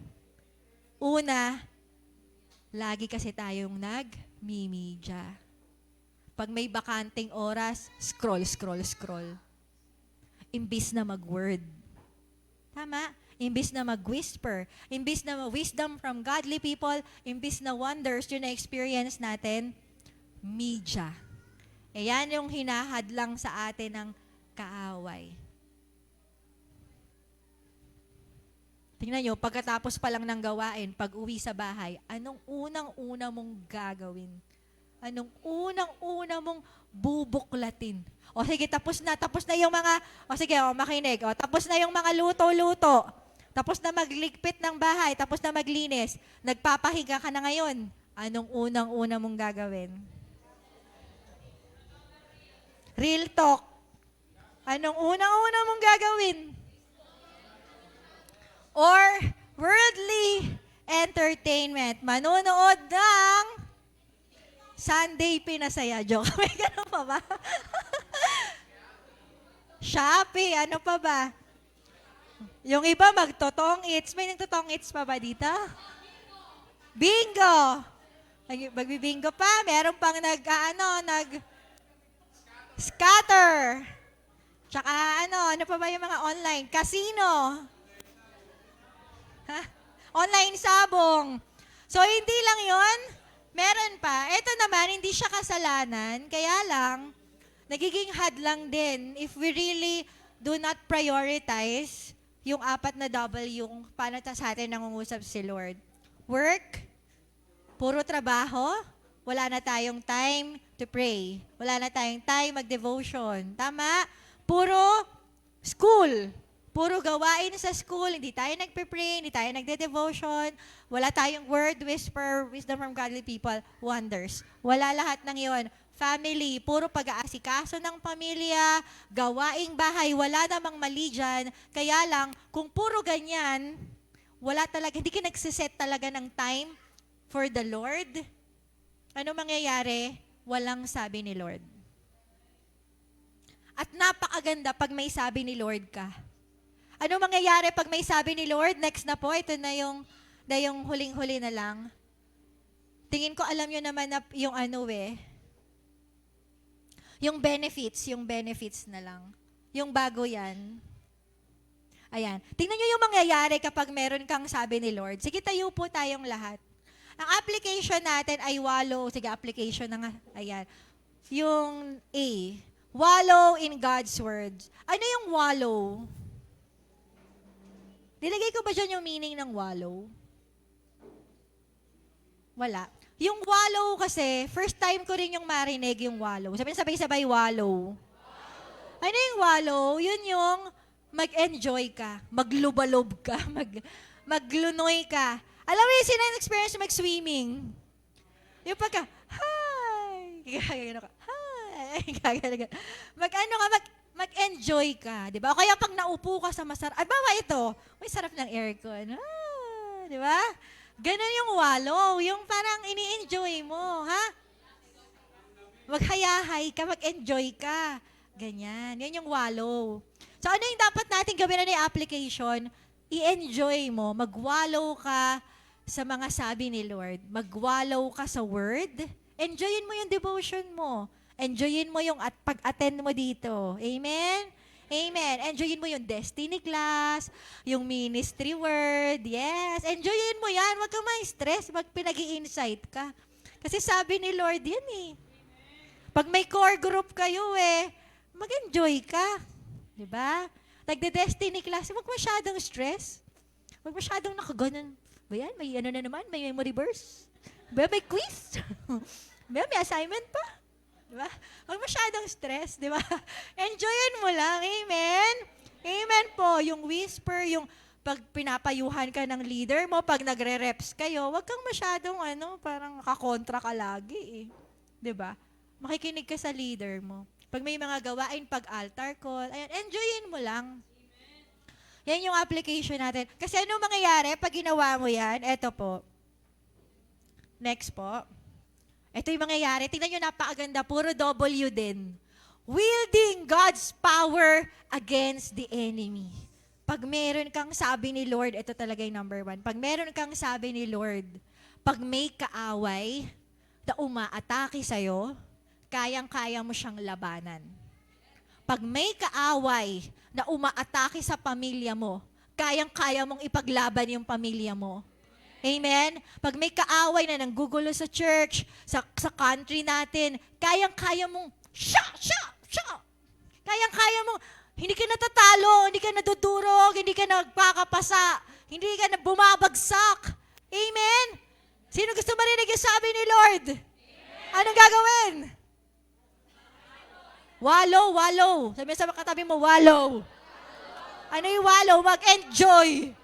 Una, lagi kasi tayong nag-media. Pag may bakanting oras, scroll, scroll, scroll. Imbis na mag-word. Tama? Imbis na mag-whisper. Imbis na wisdom from godly people. Imbis na wonders yun na-experience natin, media. E yan yung hinahadlang sa atin ng kaaway. Tingnan nyo, pagkatapos pa lang ng gawain, pag uwi sa bahay, anong unang-una mong gagawin? Anong unang-una mong bubuklatin? O sige, tapos na yung mga, makinig. O, tapos na yung mga luto-luto. Tapos na magligpit ng bahay, tapos na maglinis. Nagpapahiga ka na ngayon. Anong unang-una mong gagawin? Real talk. Anong unang-una mong gagawin? Or worldly entertainment. Manonood ng Sunday Pinasaya. Joke. May ganun pa ba? Shopee. Ano pa ba? Yung iba magtotong its. May nagtotong its pa ba dito? Bingo. Magbibingo pa. Meron pang scatter. Tsaka ano pa ba yung mga online? Casino. Ha? Online sabong. So, hindi lang yon, meron pa. Ito naman, hindi siya kasalanan. Kaya lang, nagiging hadlang din if we really do not prioritize yung 4 na W kung paano sa atin nangungusap si Lord. Work, puro trabaho, wala na tayong time to pray. Wala na tayong time mag-devotion. Tama? Puro school. Puro gawain sa school, hindi tayo nagpe-pray, hindi tayo nagde-devotion, wala tayong word, whisper, wisdom from godly people, wonders. Wala lahat ng yon. Family, puro pag-aasikaso ng pamilya, gawaing bahay, wala namang mali dyan. Kaya lang, kung puro ganyan, wala talaga, hindi ka nagsiset talaga ng time for the Lord, ano mangyayari? Walang sabi ni Lord. At napakaganda pag may sabi ni Lord ka. Ano mangyayari pag may sabi ni Lord? Next na po, ito na yung huling-huli na lang. Tingin ko alam nyo naman na yung yung benefits na lang. Yung bago yan. Ayan. Tingnan nyo yung mangyayari kapag meron kang sabi ni Lord. Sige, tayo po tayong lahat. Ang application natin ay wallow. Sige, application na nga. Ayan. Yung A. Wallow in God's Word. Ano yung wallow? Nilagay ko ba dyan yung meaning ng wallow? Wala. Yung wallow kasi, first time ko rin yung marinig yung wallow. Sabi na sabay-sabay, wallow. Ano yung wallow? Yun yung mag-enjoy ka, maglubalob ka, maglunoy ka. Alam mo yung experience mag-swimming? Yung pagka, hi! Gagano ka, hi! Gagano ka. Mag-enjoy ka, di ba? O kaya pag naupo ka sa masarap, bawa ito, may sarap ng aircon. Di ba? Ganon yung wallow, yung parang ini-enjoy mo, ha? Maghayahay ka, mag-enjoy ka. Ganyan, yan yung wallow. So ano yung dapat natin gawin na yung application? I-enjoy mo, mag-wallow ka sa mga sabi ni Lord. Mag-wallow ka sa Word. Enjoyin mo yung devotion mo. Enjoyin mo yung pag-attend mo dito. Amen? Amen. Enjoyin mo yung destiny class, yung ministry word. Yes. Enjoyin mo yan. Huwag kang ma-stress. Pag pinag-i-insight ka. Kasi sabi ni Lord yan eh. Pag may core group kayo mag-enjoy ka. Diba? Nagde-destiny class, huwag masyadong stress. Huwag masyadong nakaganon. Ba yan? May ano na naman? May memory verse? Ba? May quiz? Ba? May assignment pa? Diba? Huwag masyadong stress, di ba? Enjoyin mo lang. Amen? Amen po. Yung whisper, yung pag pinapayuhan ka ng leader mo, pag nagre-reps kayo, huwag kang masyadong parang kakontra ka lagi eh. Di ba? Makikinig ka sa leader mo. Pag may mga gawain, pag altar call, ayan, enjoyin mo lang. Yan yung application natin. Kasi ano mangyayari pag ginawa mo yan? Eto po. Next po. Ito yung mangyayari. Tingnan nyo, napakaganda. Puro W din. Wielding God's power against the enemy. Pag meron kang sabi ni Lord, ito talaga yung number 1. Pag meron kang sabi ni Lord, pag may kaaway na umaatake sa'yo, kayang-kaya mo siyang labanan. Pag may kaaway na umaatake sa pamilya mo, kayang-kaya mong ipaglaban yung pamilya mo. Amen? Pag may kaaway na nanggugulo sa church, sa country natin, kayang-kaya mong, kayang-kaya mong, hindi ka natatalo, hindi ka nadudurog, hindi ka nagpakapasa, hindi ka na bumabagsak. Amen? Sino gusto marinig yung sabi ni Lord? Anong gagawin? Wallow. Sabi sa katabi mo, wallow. Ano yung wallow? Mag-enjoy.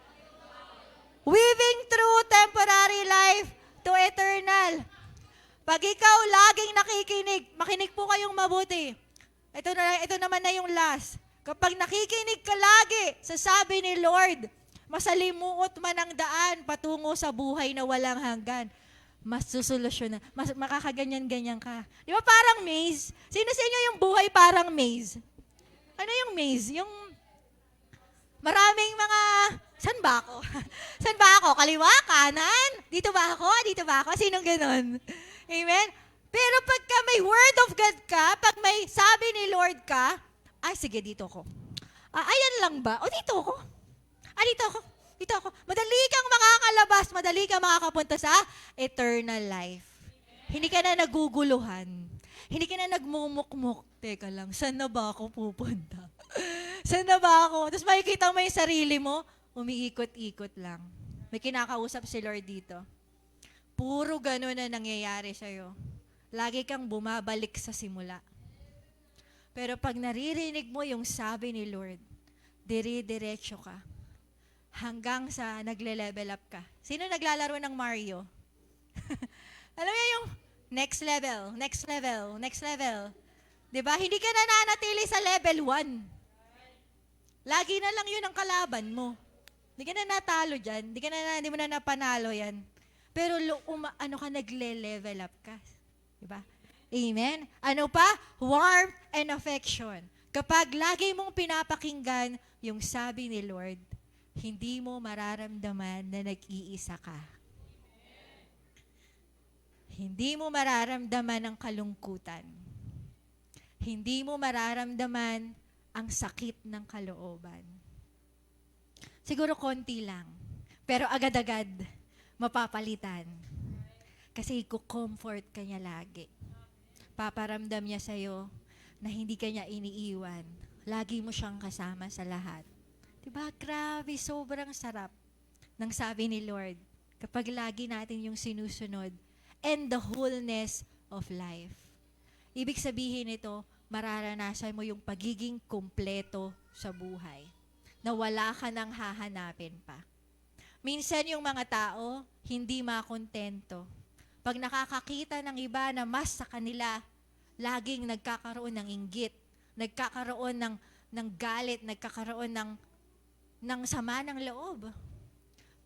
Weaving through temporary life to eternal. Pag ikaw laging nakikinig, makinig po kayong mabuti. Ito naman na yung last. Kapag nakikinig ka lagi sa sabi ni Lord, masalimuot man ang daan patungo sa buhay na walang hanggan, mas susolusyon na, mas makakaganyan-ganyan ka. Di ba parang maze? Sino sa inyo yung buhay parang maze? Ano yung maze? Yung maraming mga, saan ba ako? Saan ba ako? Kaliwa? Kanan? Dito ba ako? Dito ba ako? Sinong ganon? Amen? Pero pagka may word of God ka, pag may sabi ni Lord ka, ay sige, dito ko. Ayan lang ba? O dito ko. Dito ako. Dito ako. Madali kang makakalabas, madali kang makakapunta sa eternal life. Hindi ka na naguguluhan. Hindi ka na nagmumukmuk. Teka lang, saan na ba ako pupunta? Saan na ba ako? Tapos makikita mo yung sarili mo, umiikot-ikot lang. May kinakausap si Lord dito. Puro gano'n na nangyayari sa'yo. Lagi kang bumabalik sa simula. Pero pag naririnig mo yung sabi ni Lord, dire-diretso ka. Hanggang sa nagle-level up ka. Sino naglalaro ng Mario? Alam mo yung next level, next level, next level. Diba? Hindi ka nananatili sa level 1. Lagi na lang yun ang kalaban mo. Hindi ka na natalo dyan. Hindi mo na napanalo yan. Pero ano ka, nagle-level up ka. Diba? Amen? Ano pa? Warmth and affection. Kapag lagi mong pinapakinggan yung sabi ni Lord, hindi mo mararamdaman na nag-iisa ka. Hindi mo mararamdaman ang kalungkutan. Hindi mo mararamdaman ang sakit ng kalooban. Siguro konti lang, pero agad-agad mapapalitan. Kasi i-comfort ka niya lagi. Paparamdam niya sa'yo na hindi ka niya iniiwan. Lagi mo siyang kasama sa lahat. Diba? Grabe, sobrang sarap ng sabi ni Lord kapag lagi natin yung sinusunod and the wholeness of life. Ibig sabihin nito, mararanasan mo yung pagiging kumpleto sa buhay na wala ka nang hahanapin pa. Minsan yung mga tao, hindi makontento. Pag nakakakita ng iba na mas sa kanila, laging nagkakaroon ng inggit, nagkakaroon ng galit, nagkakaroon ng sama ng loob.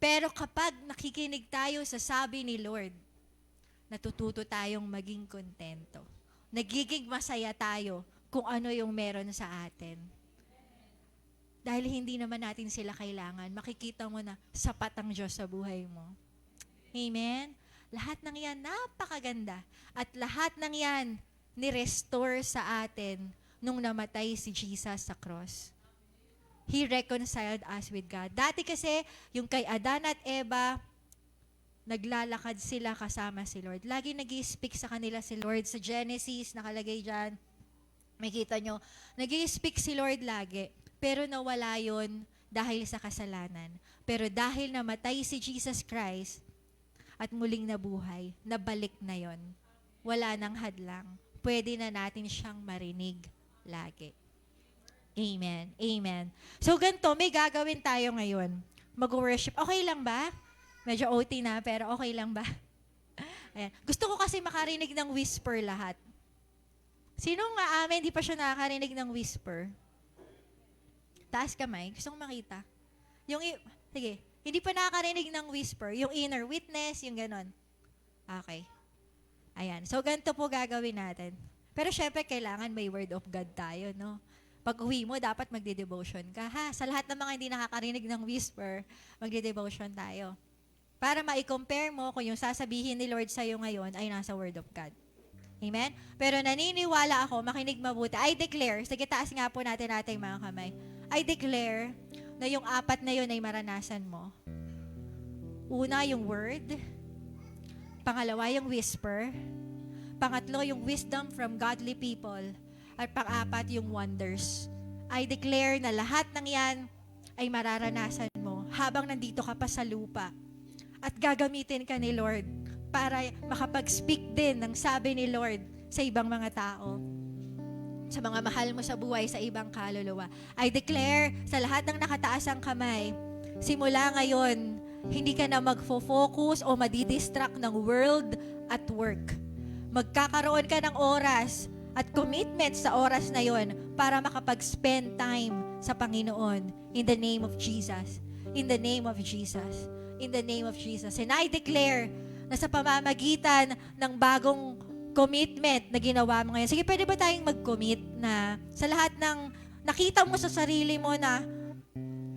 Pero kapag nakikinig tayo sa sabi ni Lord, natututo tayong maging kontento. Nagiging masaya tayo kung ano yung meron sa atin. Dahil hindi naman natin sila kailangan, makikita mo na sapat ang Diyos sa buhay mo. Amen? Lahat ng yan, napakaganda. At lahat ng yan, ni-restore sa atin nung namatay si Jesus sa cross. He reconciled us with God. Dati kasi, yung kay Adan at Eva, naglalakad sila kasama si Lord. Lagi nag-i-speak sa kanila si Lord. Sa Genesis, nakalagay dyan, makita nyo, nag-i-speak si Lord lagi. Pero nawala yon dahil sa kasalanan. Pero dahil namatay si Jesus Christ, at muling nabuhay, nabalik na yon. Wala nang hadlang. Pwede na natin siyang marinig lagi. Amen. Amen. So ganito, may gagawin tayo ngayon. Mag-worship. Okay lang ba? Medyo OT na, pero okay lang ba? Ayan. Gusto ko kasi makarinig ng whisper lahat. Sinong amin, hindi pa siya nakakarinig ng whisper? Taas kamay. Gusto kong makita. Sige. Hindi pa nakakarinig ng whisper. Yung inner witness, yung ganon. Okay. Ayan. So, ganito po gagawin natin. Pero syempre, kailangan may word of God tayo, no? Pag uwi mo, dapat magde-devotion ka, ha? Sa lahat ng mga hindi nakakarinig ng whisper, magde-devotion tayo. Para ma-compare mo kung yung sasabihin ni Lord sa'yo ngayon ay nasa Word of God. Amen? Pero naniniwala ako, makinig mabuti. I declare, sige taas nga po natin ating mga kamay. I declare na yung 4 na yun ay maranasan mo. Una, yung Word. Pangalawa, yung whisper. Pangatlo, yung wisdom from godly people. At pang-4, yung wonders. I declare na lahat ng yan ay mararanasan mo habang nandito ka pa sa lupa. At gagamitin ka ni Lord para makapag-speak din ng sabi ni Lord sa ibang mga tao. Sa mga mahal mo sa buhay, sa ibang kaluluwa. I declare sa lahat ng nakataas ang kamay, simula ngayon, hindi ka na magfo-focus o madidistract ng world at work. Magkakaroon ka ng oras at commitment sa oras na yon para makapag-spend time sa Panginoon in the name of Jesus. In the name of Jesus. In the name of Jesus. And I declare na sa pamamagitan ng bagong commitment na ginawa mo ngayon. Sige, pwede ba tayong mag-commit na sa lahat ng nakita mo sa sarili mo na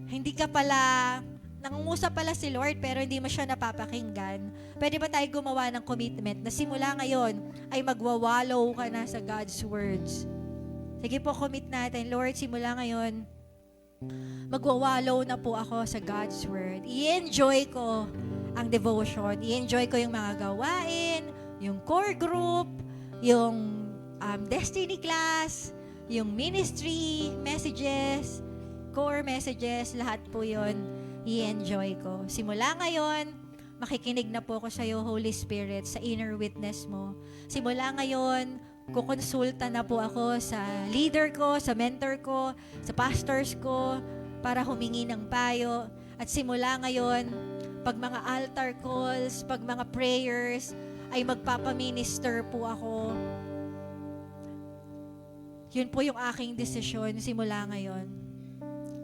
hindi ka pala, nangungusap pala si Lord pero hindi mo siya napapakinggan. Pwede ba tayo gumawa ng commitment na simula ngayon ay magwawallow ka na sa God's words? Sige po, commit natin. Lord, simula ngayon, magwawallow na po ako sa God's word. I-enjoy ko ang devotion. I-enjoy ko yung mga gawain, yung core group, yung destiny class, yung ministry messages, core messages, lahat po yun. I-enjoy ko. Simula ngayon, makikinig na po ako sa iyo, Holy Spirit, sa inner witness mo. Simula ngayon, kukonsulta na po ako sa leader ko, sa mentor ko, sa pastors ko, para humingi ng payo. At simula ngayon, pag mga altar calls, pag mga prayers, ay magpapaminister po ako. Yun po yung aking desisyon simula ngayon.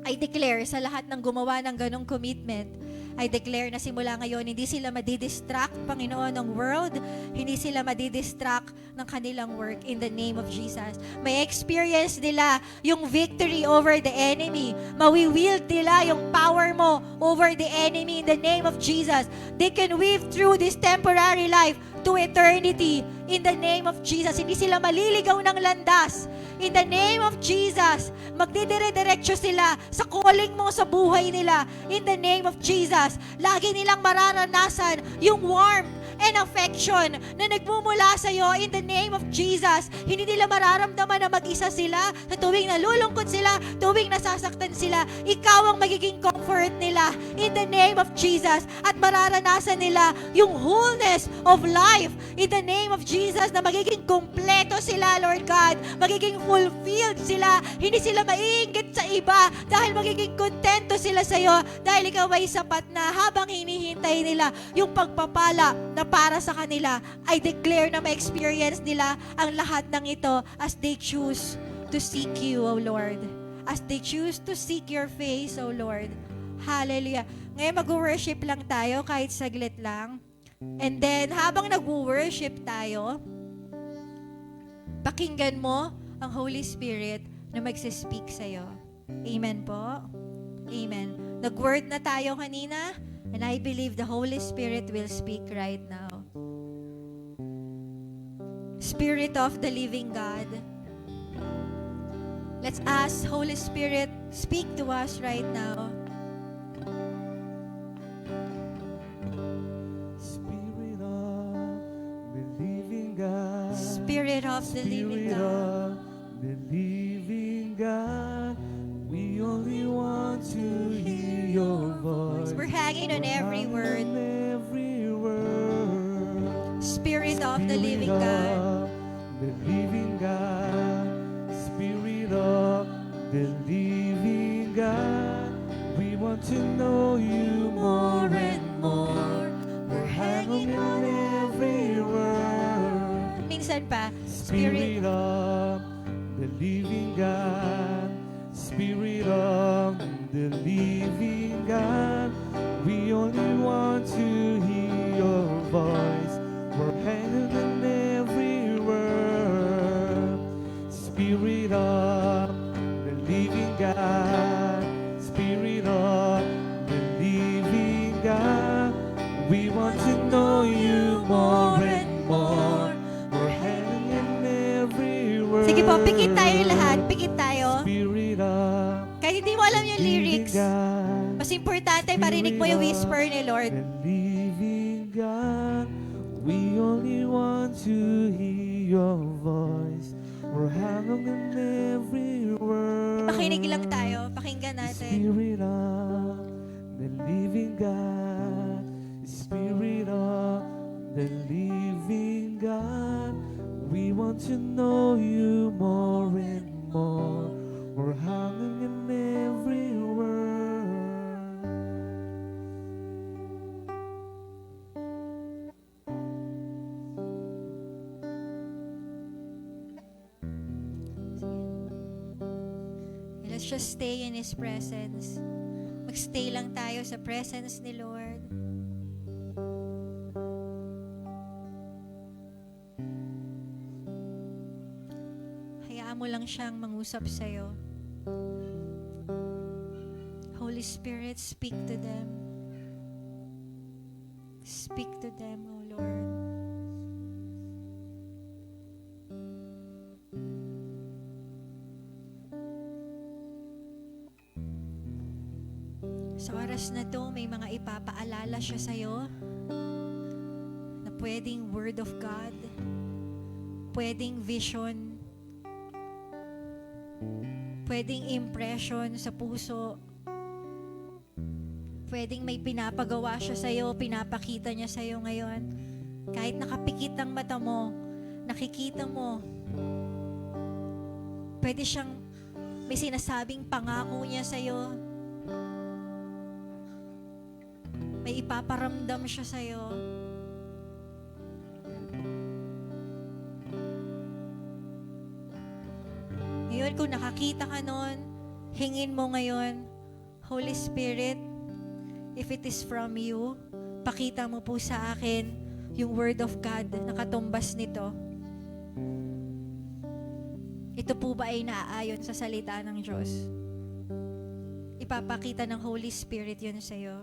I declare sa lahat ng gumawa ng ganong commitment, I declare na simula ngayon, hindi sila madidistract, Panginoon, ng world. Hindi sila madidistract ng kanilang work in the name of Jesus. May experience nila yung victory over the enemy. Mawiwield nila yung power mo over the enemy in the name of Jesus. They can weave through this temporary life to eternity in the name of Jesus. Hindi sila maliligaw ng landas. In the name of Jesus, magdidire-diretso sila sa calling mo sa buhay nila. In the name of Jesus, lagi nilang mararanasan yung warmth and affection na nagmumula sa iyo in the name of Jesus. Hindi nila mararamdaman na mag-isa sila sa tuwing nalulungkot sila, tuwing nasasaktan sila. Ikaw ang magiging comfort nila in the name of Jesus. At mararanasan nila yung wholeness of life in the name of Jesus, na magiging kompleto sila, Lord God. Magiging fulfilled sila. Hindi sila maiinggit sa iba dahil magiging kontento sila sa iyo dahil ikaw ay sapat na. Habang hinihintay nila yung pagpapala na para sa kanila, I declare na ma-experience nila ang lahat ng ito as they choose to seek you, O Lord. As they choose to seek your face, O Lord. Hallelujah. Ngayon mag-worship lang tayo kahit saglit lang. And then, habang nag-worship tayo, pakinggan mo ang Holy Spirit na magsispeak sa'yo. Amen po? Amen. Nag-word na tayo kanina, and I believe the Holy Spirit will speak right now. Spirit of the living God, let's ask Holy Spirit, speak to us right now. Spirit of the living God. Spirit of the living God. The living God, we only want to hear your voice. We're hanging on every word. Every word. Spirit of the living God. The living God. Spirit of the living God, we want to know you more and more. We're hanging on every word. Minsan pa, Spirit of the living God, Spirit of the living God, we only want to hear your voice. We're hanging on every word. Spirit of the God, Spirit of the living God, we want to know you more and more. We're hanging every word. Sige po, pikit tayo lahat. Pikit tayo. Spirit of Kahit hindi mo alam yung lyrics, God, mas importante marinig mo yung whisper ni Lord. the living God, we only want to hear your voice. We're hanging in every word. Makinig lang tayo. Pakinggan natin. Spirit of the living God, Spirit of the living God, we want to know you more and more. We're hanging in every word. Let's just stay in His presence. Magstay lang tayo sa presence ni Lord. Hayaan mo lang siyang mangusap sa'yo. Holy Spirit, speak to them. Speak to them, O Lord. Sa oras na to, may mga ipapaalala siya sa'yo na pwedeng Word of God, pwedeng vision, pwedeng impression sa puso, pwedeng may pinapagawa siya sa'yo, pinapakita niya sa'yo ngayon. Kahit nakapikit ang mata mo, nakikita mo, pwede siyang may sinasabing pangako niya sa'yo. May ipaparamdam siya sa'yo. Ngayon, kung nakakita ka nun, hingin mo ngayon, Holy Spirit, if it is from you, pakita mo po sa akin yung Word of God na katumbas nito. Ito po ba ay naaayon sa salita ng Diyos? Ipapakita ng Holy Spirit yun sa'yo.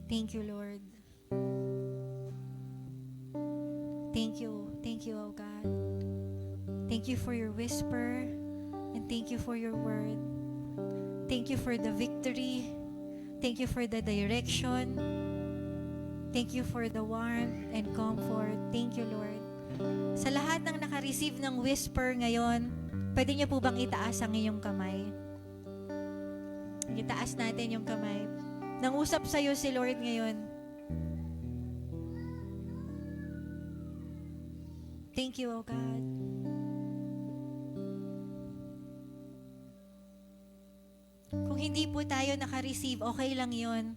Thank you, Lord. Thank you, oh God. Thank you for your whisper, and thank you for your word. Thank you for the victory. Thank you for the direction. Thank you for the warmth and comfort. Thank you, Lord. Sa lahat ng naka-receive ng whisper ngayon, pwede niyo po bang itaas ang inyong kamay? Itaas natin yung kamay. Nangusap sa'yo si Lord ngayon. Thank you, oh God. Kung hindi po tayo naka-receive, okay lang yon.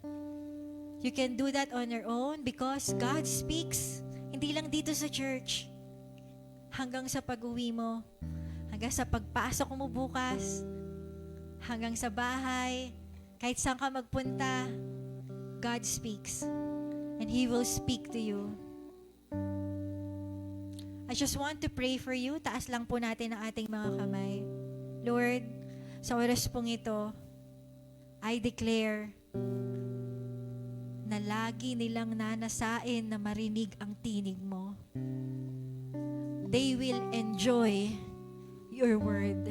You can do that on your own because God speaks. Hindi lang dito sa church. Hanggang sa pag-uwi mo, hanggang sa pagpasok mo bukas, hanggang sa bahay, kahit saan ka magpunta, God speaks. And He will speak to you. I just want to pray for you. Taas lang po natin ang ating mga kamay. Lord, sa oras pong ito, I declare na lagi nilang nanasain na marinig ang tinig mo. They will enjoy your word.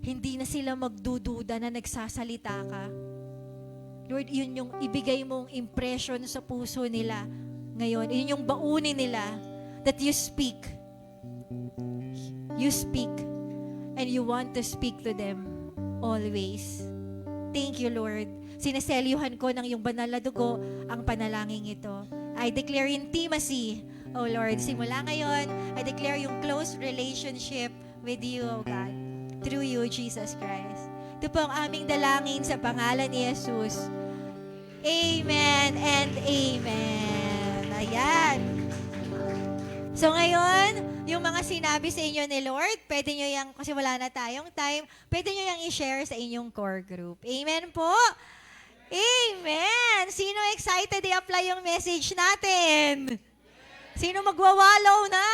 Hindi na sila magdududa na nagsasalita ka. Lord, yun yung ibigay mong impression sa puso nila ngayon. Yun yung baunin nila that you speak. You speak and you want to speak to them always. Thank you, Lord. Sineselyuhan ko ng iyong banal na dugo ang panalangin ito. I declare intimacy, oh Lord. Simula ngayon, I declare yung close relationship with you, oh God. Through you, Jesus Christ. Ito po ang aming dalangin sa pangalan ni Jesus. Amen and amen. Ayan. So ngayon, yung mga sinabi sa inyo ni Lord, pwede nyo yung, kasi wala na tayong time, pwede nyo yung i-share sa inyong core group. Amen po? Amen! Sino excited i-apply yung message natin? Sino magwawalaw na?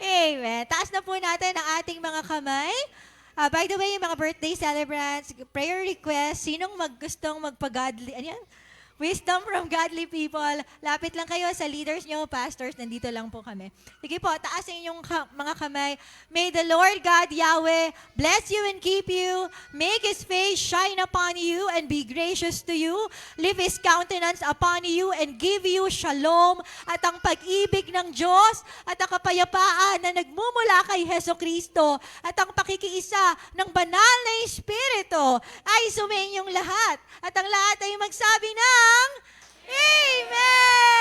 Amen. Taas na po natin ang ating mga kamay. By the way, yung mga birthday celebrants, prayer request, sinong gustong magpa-godly, ano yan? Wisdom from godly people. Lapit lang kayo sa leaders nyo, pastors, nandito lang po kami. Sige po, taasin yung mga kamay. May the Lord God, Yahweh, bless you and keep you. Make His face shine upon you and be gracious to you. Lift His countenance upon you and give you shalom. At ang pag-ibig ng Diyos at ang kapayapaan na nagmumula kay Heso Kristo at ang pakikiisa ng banal na Espiritu ay sumainyong lahat. At ang lahat ay magsabi ng Amen!